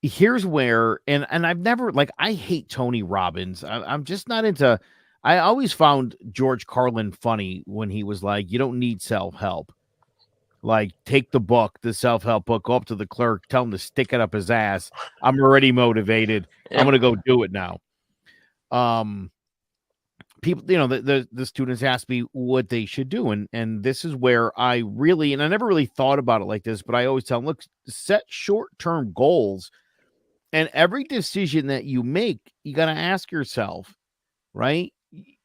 Speaker 1: here's where, and I've never, like, I hate Tony Robbins. I'm just not into, I always found George Carlin funny when he was like, you don't need self-help. Like, take the book, the self-help book, go up to the clerk, tell him to stick it up his ass. I'm already motivated. I'm going to go do it now. People, the students ask me what they should do. And this is where I really, and I never really thought about it like this, but I always tell them, look, set short-term goals. And every decision that you make, you got to ask yourself, right?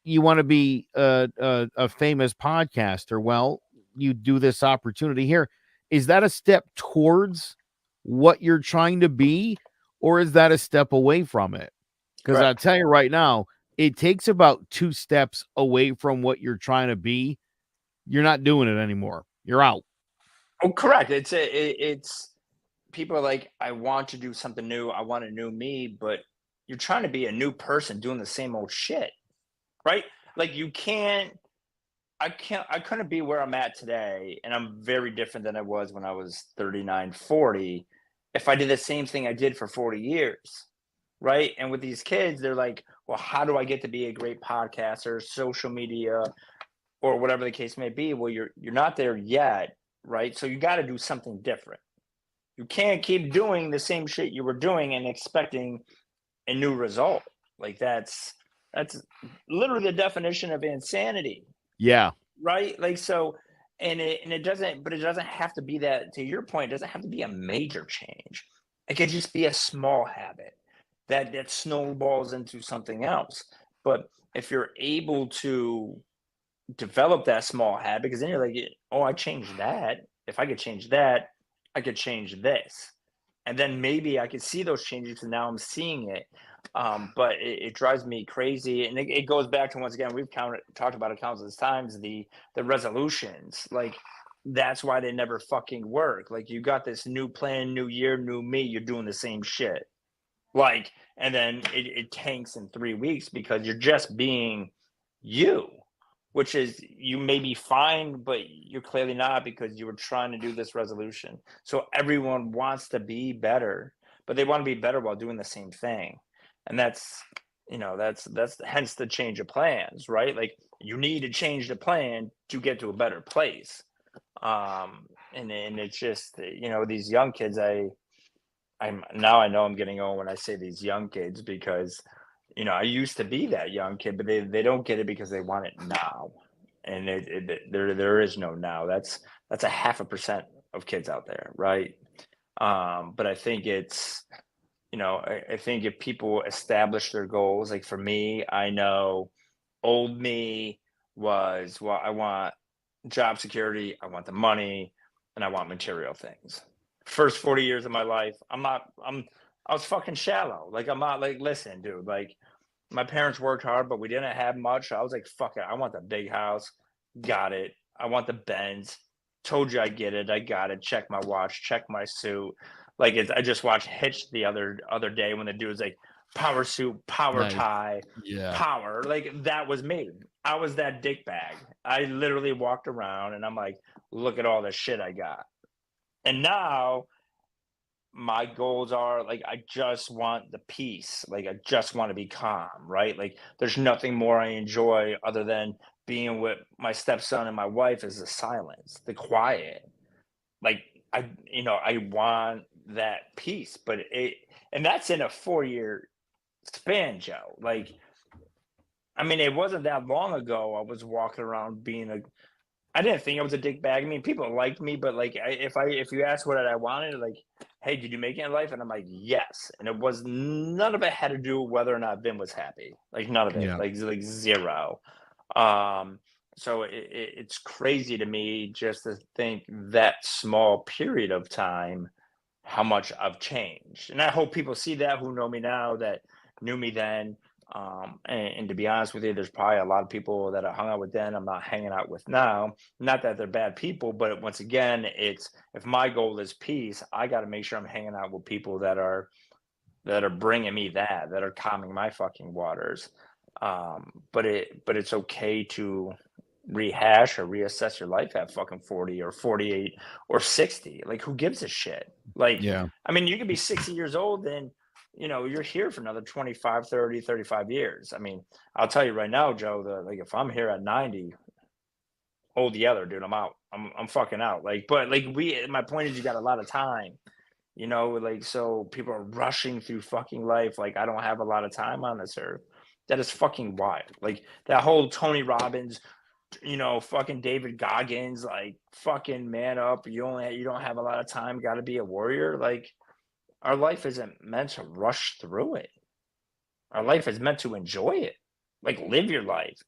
Speaker 1: You want to be a famous podcaster. Well, you do this opportunity here. Is that a step towards what you're trying to be, or is that a step away from it? Because
Speaker 2: Right.
Speaker 1: I'll tell you right now, it takes about 2 steps away from what you're trying to be. You're not doing it anymore. You're out.
Speaker 2: Oh, correct. It's people are like, I want to do something new. I want a new me, but you're trying to be a new person doing the same old shit, right? Like you can't. I couldn't be where I'm at today, and I'm very different than I was when I was 39, 40. If I did the same thing I did for 40 years, right? And with these kids, they're like, well, how do I get to be a great podcaster, social media, or whatever the case may be? Well, you're not there yet, right? So you got to do something different. You can't keep doing the same shit you were doing and expecting a new result. Like that's literally the definition of insanity,
Speaker 1: Yeah.
Speaker 2: right? Like so, and it doesn't, but it doesn't have to be that. To your point, it doesn't have to be a major change. It could just be a small habit that snowballs into something else. But if you're able to develop that small habit, because then you're like, oh, I changed that. If I could change that, I could change this. And then maybe I could see those changes and now I'm seeing it. But it drives me crazy. And it goes back to, once again, we've talked about it countless times, the resolutions. Like, that's why they never fucking work. Like, you got this new plan, new year, new me, you're doing the same shit. Like, and then it tanks in 3 weeks because you're just being you, which is, you may be fine, but you're clearly not, because you were trying to do this resolution. So everyone wants to be better, but they want to be better while doing the same thing. And that's hence the change of plans, right? Like, you need to change the plan to get to a better place. And it's just, these young kids, I know I'm getting old when I say these young kids, because I used to be that young kid, but they don't get it because they want it now, and there is no now. That's a 0.5% of kids out there, right? But I think I think if people establish their goals, like for me, I know old me was, well, I want job security, I want the money, and I want material things. First 40 years of my life, I was fucking shallow. Like, I'm not like, listen, dude, like, my parents worked hard, but we didn't have much. I was like, fuck it. I want the big house. Got it. I want the Benz. Told you I get it. I got it. Check my watch. Check my suit. Like, I just watched Hitch the other day when the dude was like, power suit, power
Speaker 1: Nice.
Speaker 2: tie,
Speaker 1: Yeah.
Speaker 2: power. Like, that was me. I was that dick bag. I literally walked around and I'm like, look at all the shit I got. And now my goals are like, I just want the peace. Like, I just want to be calm, right? Like, there's nothing more I enjoy other than being with my stepson and my wife, is the silence, the quiet. Like, I want that peace, but and that's in a 4 year span, Joe. Like, I mean, it wasn't that long ago I was walking around being I didn't think I was a dick bag. I mean, people liked me, but like, if you ask what I wanted, like, hey, did you make it in life? And I'm like, yes. And it was, none of it had to do with whether or not Vin was happy. Like, none of it.
Speaker 1: Yeah.
Speaker 2: Like zero. Um, so it's crazy to me just to think that small period of time, how much I've changed. And I hope people see that, who know me now, that knew me then. And to be honest with you, there's probably a lot of people that I hung out with then I'm not hanging out with now. Not that they're bad people, but once again, it's, if my goal is peace, I got to make sure I'm hanging out with people that are bringing me that are calming my fucking waters. But it's okay to rehash or reassess your life at fucking 40 or 48 or 60. Like, who gives a shit? Like,
Speaker 1: Yeah.
Speaker 2: I mean, you could be 60 years old and you're here for another 25, 30, 35 years. I mean, I'll tell you right now, Joe, like, if I'm here at 90, hold the other, dude, I'm out. I'm fucking out. Like, but like, my point is, you got a lot of time, like, so people are rushing through fucking life. Like, I don't have a lot of time on this earth. That is fucking wild. Like, that whole Tony Robbins, fucking David Goggins, like, fucking man up. You don't have a lot of time. Got to be a warrior. Like, our life isn't meant to rush through it. Our life is meant to enjoy it. Like, live your life.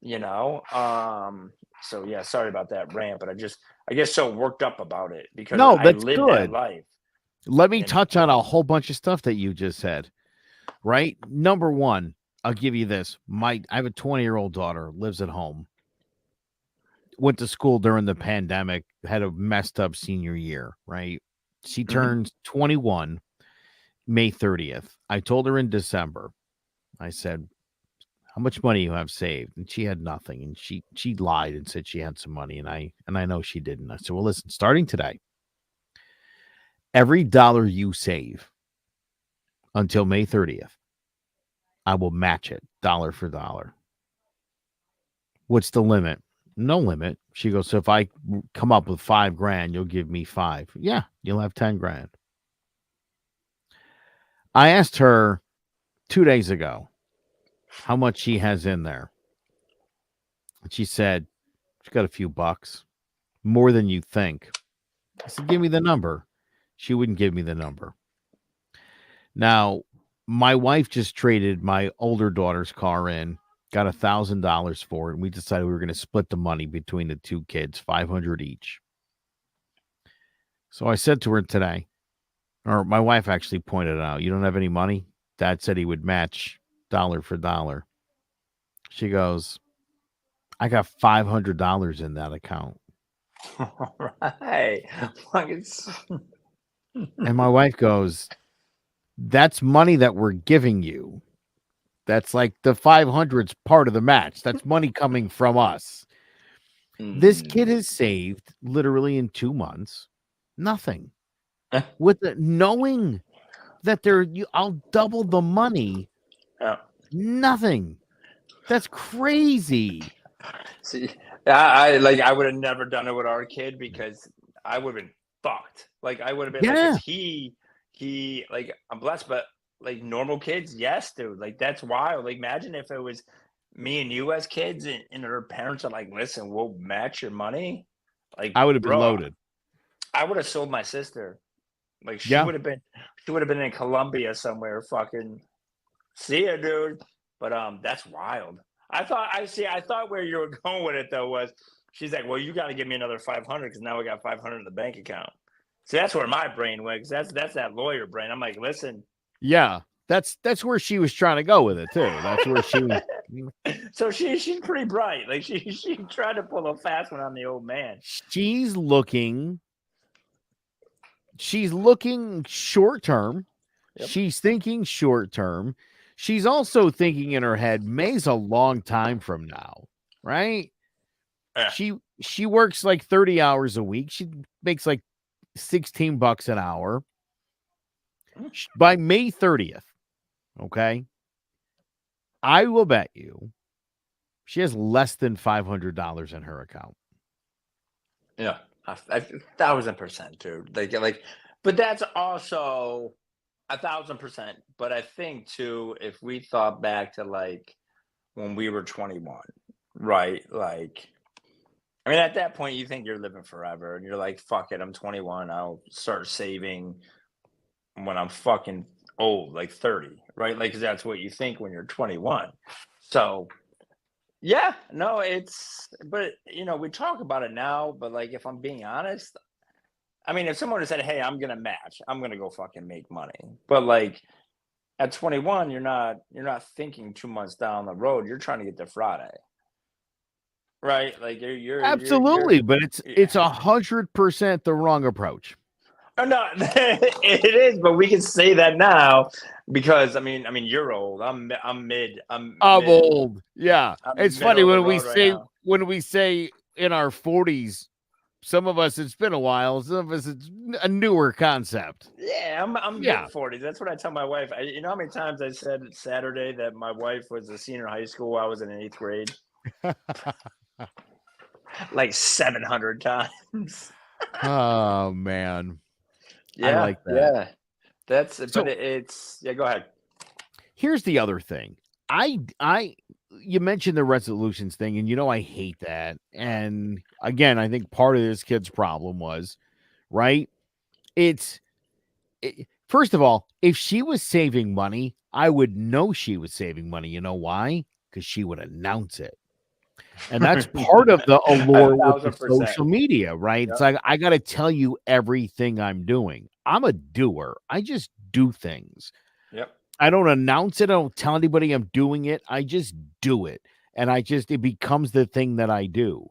Speaker 2: you know. So yeah, sorry about that rant, but I get so worked up about it because
Speaker 1: No,
Speaker 2: I
Speaker 1: that's
Speaker 2: live that
Speaker 1: good.
Speaker 2: life.
Speaker 1: Let me
Speaker 2: And
Speaker 1: touch on a whole bunch of stuff that you just said. Right? Number one, I'll give you this. I have a 20-year-old daughter, lives at home. Went to school during the pandemic, had a messed up senior year, right? She
Speaker 2: Mhm.
Speaker 1: turns 21 May 30th. I told her in December. I said, "How much money you have saved?" And she had nothing. And she lied and said she had some money. And I know she didn't. I said, "Well, listen, starting today, every dollar you save until May 30th, I will match it dollar for dollar." What's the limit? No limit. She goes, "So if I come up with 5 grand, you'll give me five." Yeah, you'll have 10 grand. I asked her 2 days ago how much she has in there. And she said, she's got a few bucks, more than you think. I said, "Give me the number." She wouldn't give me the number. Now, my wife just traded my older daughter's car in, got $1,000 for it, and we decided we were going to split the money between the two kids, 500 each. So I said to her today, or my wife actually pointed it out, "You don't have any money?" Dad said he would match dollar for dollar. She goes, "I got $500 in that account."
Speaker 2: right, like it's
Speaker 1: And my wife goes, "That's money that we're giving you. That's like the 500's part of the match. That's money coming from us." This kid
Speaker 2: mm.
Speaker 1: has saved literally in 2 months nothing. With the, knowing that I'll double the money,
Speaker 2: Yeah.
Speaker 1: nothing. That's crazy.
Speaker 2: See, I would have never done it with our kid because I would have been fucked. Like I would have been like, cause
Speaker 1: Yeah,
Speaker 2: he like I'm blessed, but like normal kids, yes, dude. Like that's wild. Like imagine if it was me and you as kids and our parents are like, listen, we'll match your money. Like,
Speaker 1: I would have been
Speaker 2: bro,
Speaker 1: loaded.
Speaker 2: I would have sold my sister. Like
Speaker 1: Yeah,
Speaker 2: she would have been in Colombia somewhere, fucking see ya, dude. But that's wild. I thought where you were going with it though was she's like, well, you got to give me another 500 because now we got 500 in the bank account. So that's where my brain went. 'Cause that's that lawyer brain. I'm like, listen.
Speaker 1: yeah. That's where she was trying to go with it too. That's where she
Speaker 2: So she's pretty bright. Like she tried to pull a fast one on the old man.
Speaker 1: she's looking she's looking short term.
Speaker 2: Yep.
Speaker 1: She's thinking short term. She's also thinking in her head, May's a long time from now, right?
Speaker 2: Yeah.
Speaker 1: She she works like 30 hours a week. She makes like 16 bucks an hour. By May 30th, okay? I will bet you she has less than $500 in her account.
Speaker 2: Yeah. 1,000%, dude. But that's also 1,000%. But I think too, if we thought back to like when we were 21, right? Like, I mean, at that point, you think you're living forever, and you're like, "Fuck it, I'm 21. I'll start saving when I'm fucking old, like 30, right?" Like, 'cause that's what you think when you're 21. So, yeah, no, but we talk about it now, but like, if I'm being honest, I mean, if someone had said, "Hey, I'm gonna match," I'm gonna go fucking make money. But like at 21, you're not thinking 2 months down the road. You're trying to get to Friday, right? Like you're
Speaker 1: Absolutely, but it's 100% the wrong approach.
Speaker 2: oh, no, it is, but we can say that now because I mean, you're old.
Speaker 1: I'm old. Yeah. It's
Speaker 2: I'm
Speaker 1: funny
Speaker 2: middle of the road right now.
Speaker 1: when we say in our 40s, some of us it's been a while, some of us it's a newer concept.
Speaker 2: Yeah, I'm
Speaker 1: Yeah.
Speaker 2: mid 40s. That's what I tell my wife. You know how many times I said Saturday that my wife was a senior in high school while I was in 8th grade? Like 700 times.
Speaker 1: Oh man. I
Speaker 2: Yeah,
Speaker 1: like that.
Speaker 2: yeah. That's but
Speaker 1: So
Speaker 2: it's yeah. Go ahead.
Speaker 1: here's the other thing. I you mentioned the resolutions thing, and I hate that. And again, I think part of this kid's problem was, right? It's first of all, if she was saving money, I would know she was saving money. You know why? Because she would announce it. And that's part of the
Speaker 2: A
Speaker 1: allure with the
Speaker 2: thousand percent.
Speaker 1: social media, right? It's
Speaker 2: Yep.
Speaker 1: like I got to tell you everything I'm doing. I'm a doer. I just do things.
Speaker 2: Yep.
Speaker 1: I don't announce it. I don't tell anybody I'm doing it. I just do it. And it becomes the thing that I do.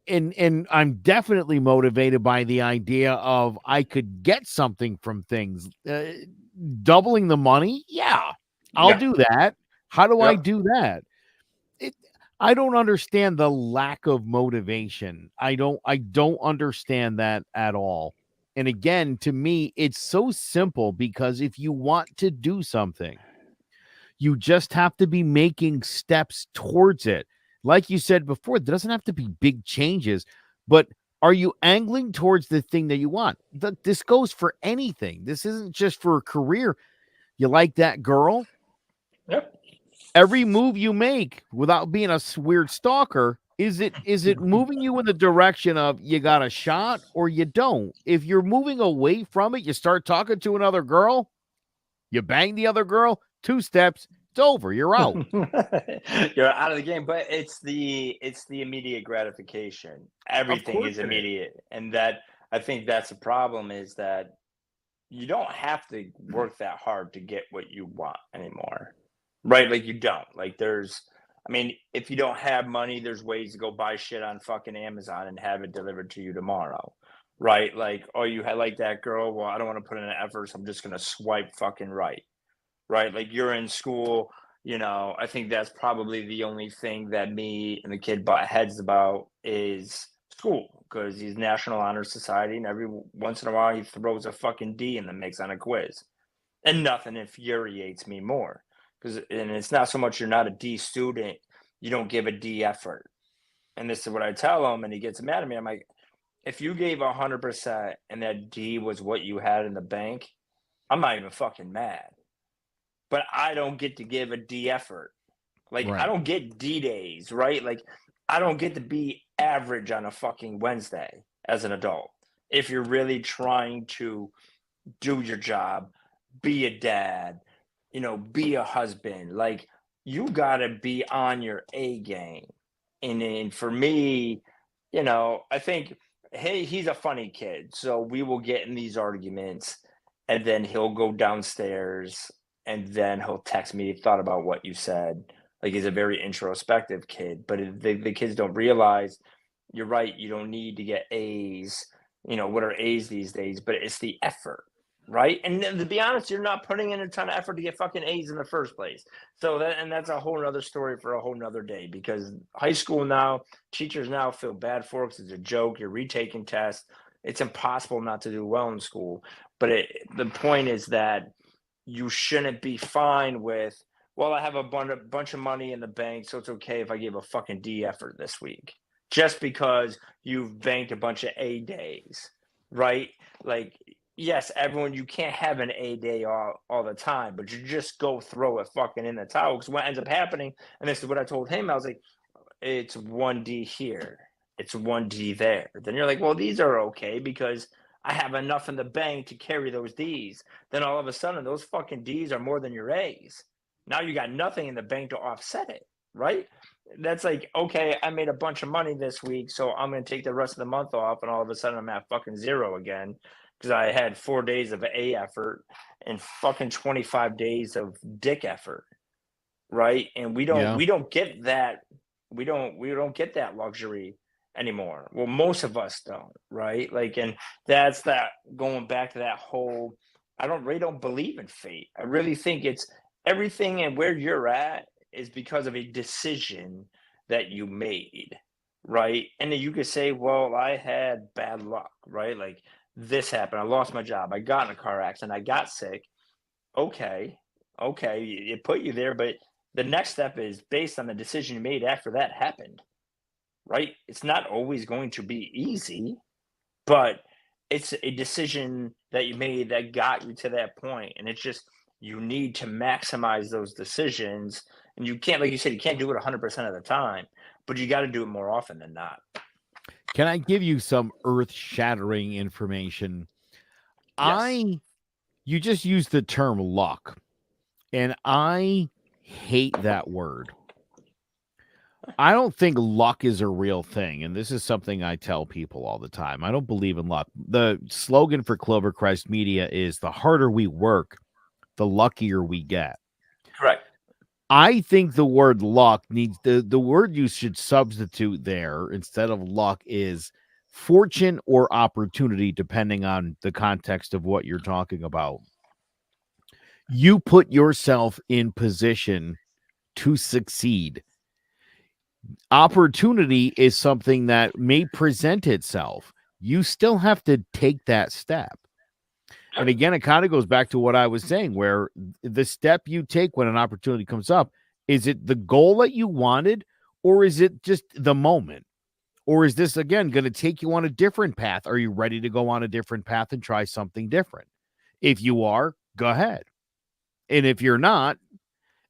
Speaker 1: And I'm definitely motivated by the idea of I could get something from things. Doubling the money? Yeah. I'll
Speaker 2: Yeah.
Speaker 1: do that. How do I
Speaker 2: Yep.
Speaker 1: do that? It, I don't understand the lack of motivation. I don't understand that at all. And again, to me, it's so simple because if you want to do something, you just have to be making steps towards it. Like you said before, there doesn't have to be big changes, but are you angling towards the thing that you want? This goes for anything. This isn't just for a career. You like that girl?
Speaker 2: Yep.
Speaker 1: Every move you make without being a weird stalker, is it moving you in the direction of you got a shot or you don't? If you're moving away from it, you start talking to another girl, you bang the other girl, 2 steps, it's over. You're out.
Speaker 2: You're out of the game, but it's the immediate gratification.
Speaker 1: Of
Speaker 2: Everything
Speaker 1: course
Speaker 2: is
Speaker 1: it is.
Speaker 2: immediate, and that I think that's the problem is that you don't have to work that hard to get what you want anymore. Right? Like you don't. Like there's I mean, if you don't have money, there's ways to go buy shit on fucking Amazon and have it delivered to you tomorrow. Right? Like, oh, you had like that girl. Well, I don't want to put in an effort, so I'm just gonna swipe fucking right. Right? Like you're in school, I think that's probably the only thing that me and the kid butt heads about is school because he's National Honor Society, and every once in a while he throws a fucking D in the mix on a quiz, and nothing infuriates me more and it's not so much you're not a D student, you don't give a D effort, and this is what I tell him, and he gets mad at me. I'm like, if you gave 100% and that D was what you had in the bank, I'm not even fucking mad, but I don't get to give a D effort. Like I
Speaker 1: Right.
Speaker 2: don't get D days, right? Like I don't get to be average on a fucking Wednesday as an adult. If you're really trying to do your job, be a dad, be a husband, like you got to be on your A game. And for me, I think, hey, he's a funny kid. So we will get in these arguments and then he'll go downstairs and then he'll text me, thought about what you said. Like he's a very introspective kid, but the kids don't realize you're right. You don't need to get A's. What are A's these days? But it's the effort, right? And then, to be honest, you're not putting in a ton of effort to get fucking A's in the first place. That's a whole nother story for a whole nother day because high school now, teachers now feel bad for it because it's a joke. You're retaking tests. It's impossible not to do well in school. But the point is that you shouldn't be fine with, well, I have a bunch of money in the bank, so it's okay if I give a fucking D effort this week. Just because you've banked a bunch of A days, right? Like, yes, everyone, you can't have an A day all the time, but you just go throw it fucking in the towel. Because what ends up happening, and this is what I told him, I was like, it's 1D here, it's 1D there. Then you're like, well, these are okay because I have enough in the bank to carry those D's. Then all of a sudden, those fucking D's are more than your A's. Now you got nothing in the bank to offset it, right? That's like, okay, I made a bunch of money this week, so I'm going to take the rest of the month off, and all of a sudden I'm at fucking zero again because I had 4 days of A effort and fucking 25 days of dick effort, right? And we don't
Speaker 1: Yeah.
Speaker 2: we don't get that we don't get that luxury anymore. Well, most of us don't, right? Like, and that's that going back to that whole, I don't really don't believe in fate. I really think it's everything and where you're at is because of a decision that you made, right? And then you could say, well, I had bad luck, right? Like this happened, I lost my job, I got in a car accident, I got sick. Okay, okay, it put you there, but the next step is based on the decision you made after that happened, right? It's not always going to be easy, but it's a decision that you made that got you to that point, and it's just you need to maximize those decisions, and you can't, like you said, you can't do it 100% of the time, but you got to do it more often than not.
Speaker 1: Can I give you some earth-shattering information?
Speaker 2: Yes.
Speaker 1: I You just used the term luck, and I hate that word. I don't think luck is a real thing, and this is something I tell people all the time. I don't believe in luck. The slogan for Clovercrest Media is the harder we work, the luckier we get.
Speaker 2: Correct.
Speaker 1: I think the word luck needs the word you should substitute there instead of luck is fortune or opportunity, depending on the context of what you're talking about. You put yourself in position to succeed. Opportunity is something that may present itself. You still have to take that step. And
Speaker 2: Yep.
Speaker 1: again, it kind of goes back to what I was saying, where the step you take when an opportunity comes up, is it the goal that you wanted, or is it just the moment? Or is this, again, going to take you on a different path? Are you ready to go on a different path and try something different? If you are, go ahead. And if you're not,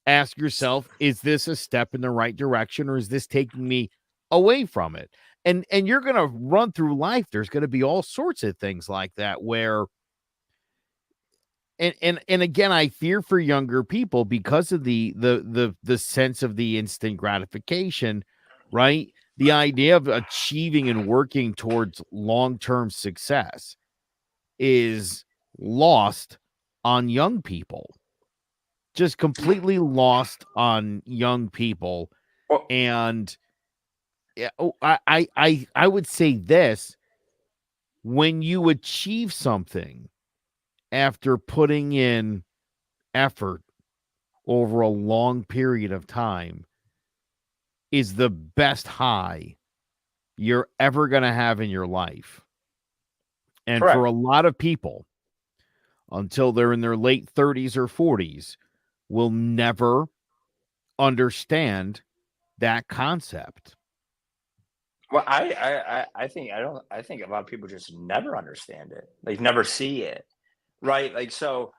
Speaker 1: ask yourself, is this a step in the right direction, or is this taking me away from it? And you're going to run through life. There's going to be all sorts of things like that where and again, I fear for younger people because of the sense of the instant gratification, right? The idea of achieving and working towards long-term success is lost on young people. Just completely lost on young people.
Speaker 2: Well,
Speaker 1: And yeah, I would say this: when you achieve something after putting in effort over a long period of time is the best high you're ever going to have in your life. And for
Speaker 2: correct.
Speaker 1: a lot of people, until they're in their late 30s or 40s, will never understand that concept.
Speaker 2: Well, I think I don't. I think a lot of people just never understand it. Like never see it. Right. Like so.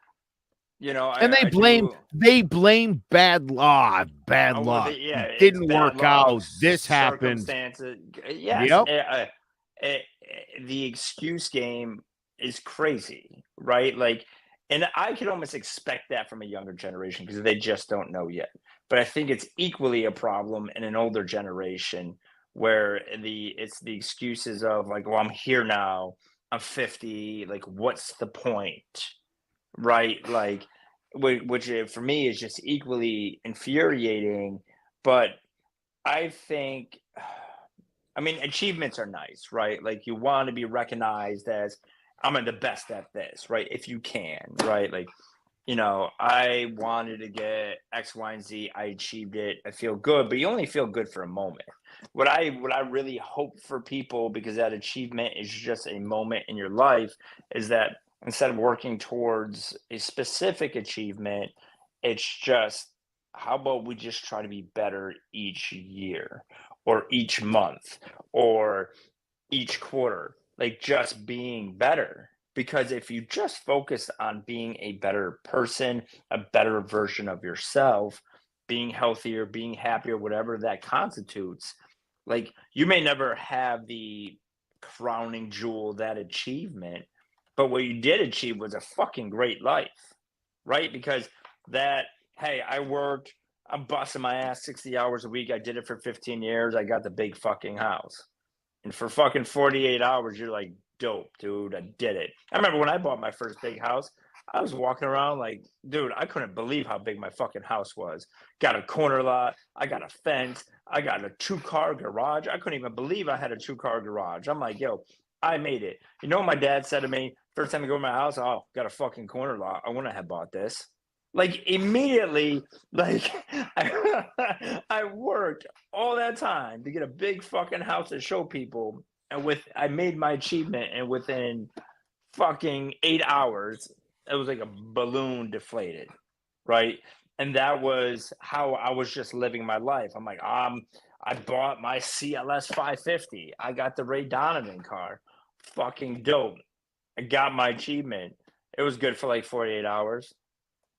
Speaker 1: And
Speaker 2: I do.
Speaker 1: they blame bad
Speaker 2: Oh, well,
Speaker 1: luck.
Speaker 2: yeah, it's
Speaker 1: Didn't
Speaker 2: bad
Speaker 1: work
Speaker 2: luck,
Speaker 1: out. This happened.
Speaker 2: circumstances. Yes,
Speaker 1: Yep.
Speaker 2: the excuse game is crazy, right? Like, and I could almost expect that from a younger generation because they just don't know yet. But I think it's equally a problem in an older generation where it's the excuses of like, well, I'm here now, I'm 50, like, what's the point? Right? Like, which for me is just equally infuriating. But I think, I mean, achievements are nice, right? Like, you want to be recognized as I'm the best at this, right? If you can, right? Like, I wanted to get X, Y, and Z. I achieved it. I feel good, but you only feel good for a moment. What I really hope for people, because that achievement is just a moment in your life, is that instead of working towards a specific achievement, it's just how about we just try to be better each year or each month or each quarter, like just being better. Because if you just focus on being a better person, a better version of yourself, being healthier, being happier, whatever that constitutes, like you may never have the crowning jewel, that achievement, but what you did achieve was a fucking great life, right? Because that, hey, I worked, I'm busting my ass 60 hours a week. I did it for 15 years. I got the big fucking house. And for fucking 48 hours, you're like, dope, dude. I did it. I remember when I bought my first big house, I was walking around like, dude, I couldn't believe how big my fucking house was. Got a corner lot. I got a fence. I got a 2-car garage. I couldn't even believe I had a 2-car garage. I'm like, yo, I made it. You know what my dad said to me first time I go to my house? Oh, got a fucking corner lot. I wouldn't have bought this. Like immediately, like I worked all that time to get a big fucking house to show people, and I made my achievement, and within fucking 8 hours, it was like a balloon deflated, right? And that was how I was just living my life. I'm like, I bought my CLS 550. I got the Ray Donovan car, fucking dope. I got my achievement. It was good for like 48 hours.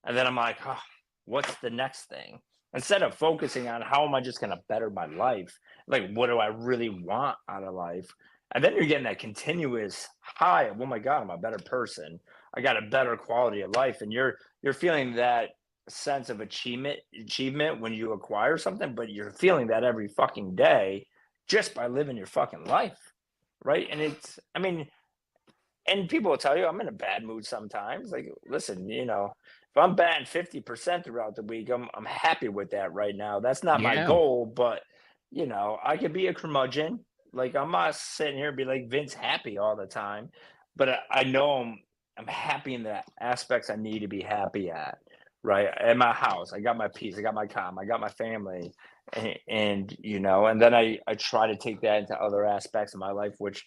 Speaker 2: And then I'm like, oh, what's the next thing? Instead of focusing on how am I just going to better my life, like, what do I really want out of life? And then you're getting that continuous high of, oh my God, I'm a better person. I got a better quality of life. And you're feeling that sense of achievement when you acquire something, but you're feeling that every fucking day just by living your fucking life, right? And it's, I mean, and people will tell you I'm in a bad mood sometimes. Like, listen, if I'm batting 50% throughout the week, I'm happy with that right now. That's not my
Speaker 1: Yeah.
Speaker 2: goal, but I could be a curmudgeon. Like, I'm not sitting here and be like Vince happy all the time, but I know I'm happy in the aspects I need to be happy at. Right at my house, I got my peace, I got my calm, I got my family, and then I try to take that into other aspects of my life, which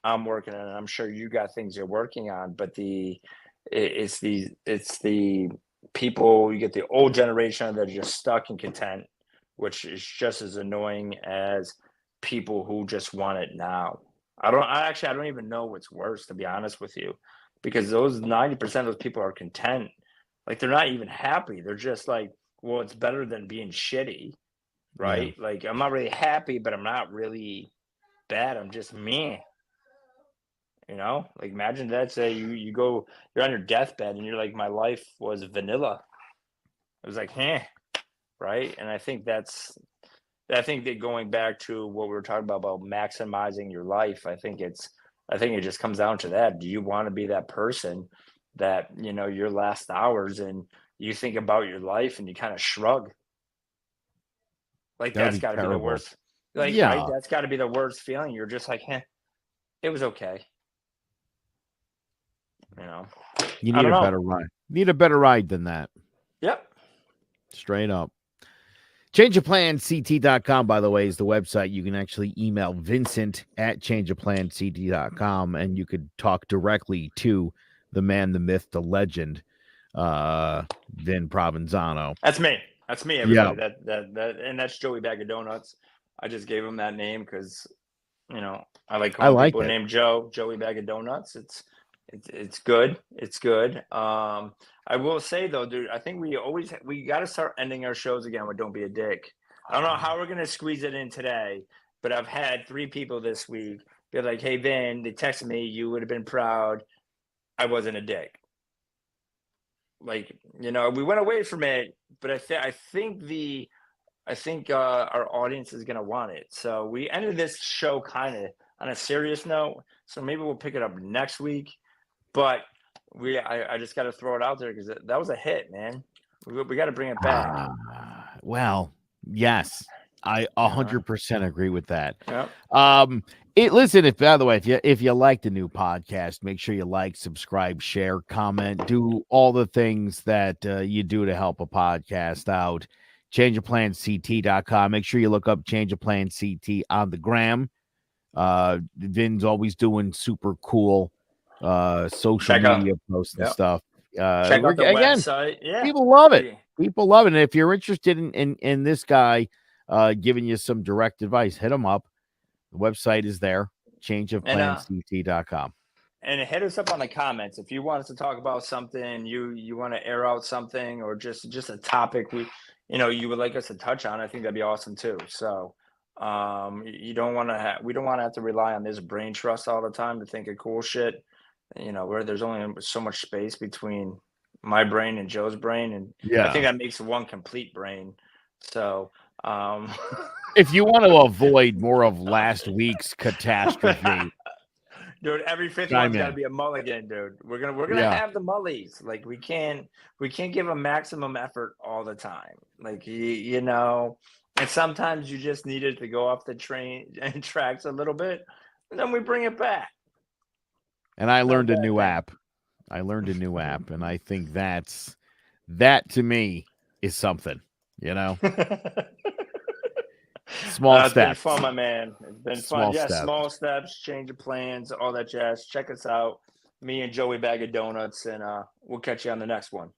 Speaker 2: I'm working on. I'm sure you got things you're working on, but it's the people, you get the old generation that are just stuck and content, which is just as annoying as people who just want it now. I don't even know what's worse, to be honest with you, because those 90% of those people are content. Like, they're not even happy. They're just like, well, it's better than being shitty,
Speaker 1: Yeah.
Speaker 2: right? Like, I'm not really happy, but I'm not really bad. I'm just me. Like, imagine that. Say you're on your deathbed and you're like, my life was vanilla. It was like, right? And I think that going back to what we were talking about maximizing your life, I think it just comes down to that. Do you want to be that person that, your last hours and you think about your life and you kind of shrug? Like,
Speaker 1: That would
Speaker 2: that's
Speaker 1: be
Speaker 2: got to be the
Speaker 1: terrible.
Speaker 2: worst. Like, right?
Speaker 1: Yeah.
Speaker 2: That's got to be the worst feeling. You're just like, it was okay. You know,
Speaker 1: You
Speaker 2: I
Speaker 1: need
Speaker 2: don't
Speaker 1: a
Speaker 2: know.
Speaker 1: better ride. Need a better ride than that.
Speaker 2: Yep.
Speaker 1: Straight up. Changeofplanct.com, by the way, is the website. You can actually email Vincent at changeofplanct.com, and you could talk directly to the man, the myth, the legend, Vin Provenzano.
Speaker 2: That's me. That's me,
Speaker 1: Yeah,
Speaker 2: everybody. And that's Joey Bag of Donuts. I just gave him that name because I like
Speaker 1: I
Speaker 2: calling
Speaker 1: like
Speaker 2: people
Speaker 1: it.
Speaker 2: named Joey Bag of Donuts. It's good. It's good. I will say though, dude, I think we got to start ending our shows again with "Don't be a dick." I don't know how we're gonna squeeze it in today, but I've had 3 people this week be like, "Hey, Vin," they texted me, "You would have been proud. I wasn't a dick." Like, we went away from it, but I think our audience is gonna want it. So we ended this show kind of on a serious note. So maybe we'll pick it up next week. But I just got to throw it out there because that was a hit, man. We got to bring it back.
Speaker 1: Well, yes, I
Speaker 2: You know?
Speaker 1: 100% agree with that.
Speaker 2: Yep.
Speaker 1: Listen, if by the way, if you like the new podcast, make sure you like, subscribe, share, comment, do all the things that you do to help a podcast out. Changeofplanct.com. Make sure you look up Change of Plan CT on the gram. Vin's always doing super cool social
Speaker 2: Check out.
Speaker 1: media posts and
Speaker 2: Yep.
Speaker 1: stuff.
Speaker 2: Check out the
Speaker 1: Again,
Speaker 2: website. Yeah.
Speaker 1: people love it. People love it. And if you're interested in this guy giving you some direct advice, hit him up. The website is there, changeofplanct.com.
Speaker 2: And hit us up on the comments if you want us to talk about something, you want to air out something, or just a topic you would like us to touch on. I think that'd be awesome too. So you don't want to we don't want to have to rely on this brain trust all the time to think of cool shit. Where there's only so much space between my brain and Joe's brain, and I think
Speaker 1: Yeah.
Speaker 2: that makes one complete brain. So
Speaker 1: If you want to avoid more of last week's catastrophe,
Speaker 2: dude, every fifth
Speaker 1: chime
Speaker 2: one's got to
Speaker 1: in.
Speaker 2: be a mulligan, dude. We're gonna
Speaker 1: Yeah.
Speaker 2: have the mullies. Like, we can't give a maximum effort all the time. Like, and sometimes you just need it to go off the train and tracks a little bit, and then we bring it back.
Speaker 1: And I
Speaker 2: Not a
Speaker 1: learned a
Speaker 2: bad
Speaker 1: new
Speaker 2: thing.
Speaker 1: app. And I think that to me is something, small
Speaker 2: It's been
Speaker 1: steps,
Speaker 2: fun, my man. It's been fun.
Speaker 1: small
Speaker 2: Yeah,
Speaker 1: steps.
Speaker 2: small steps, change of plans, all that jazz. Check us out. Me and Joey Bag of Donuts, and we'll catch you on the next one.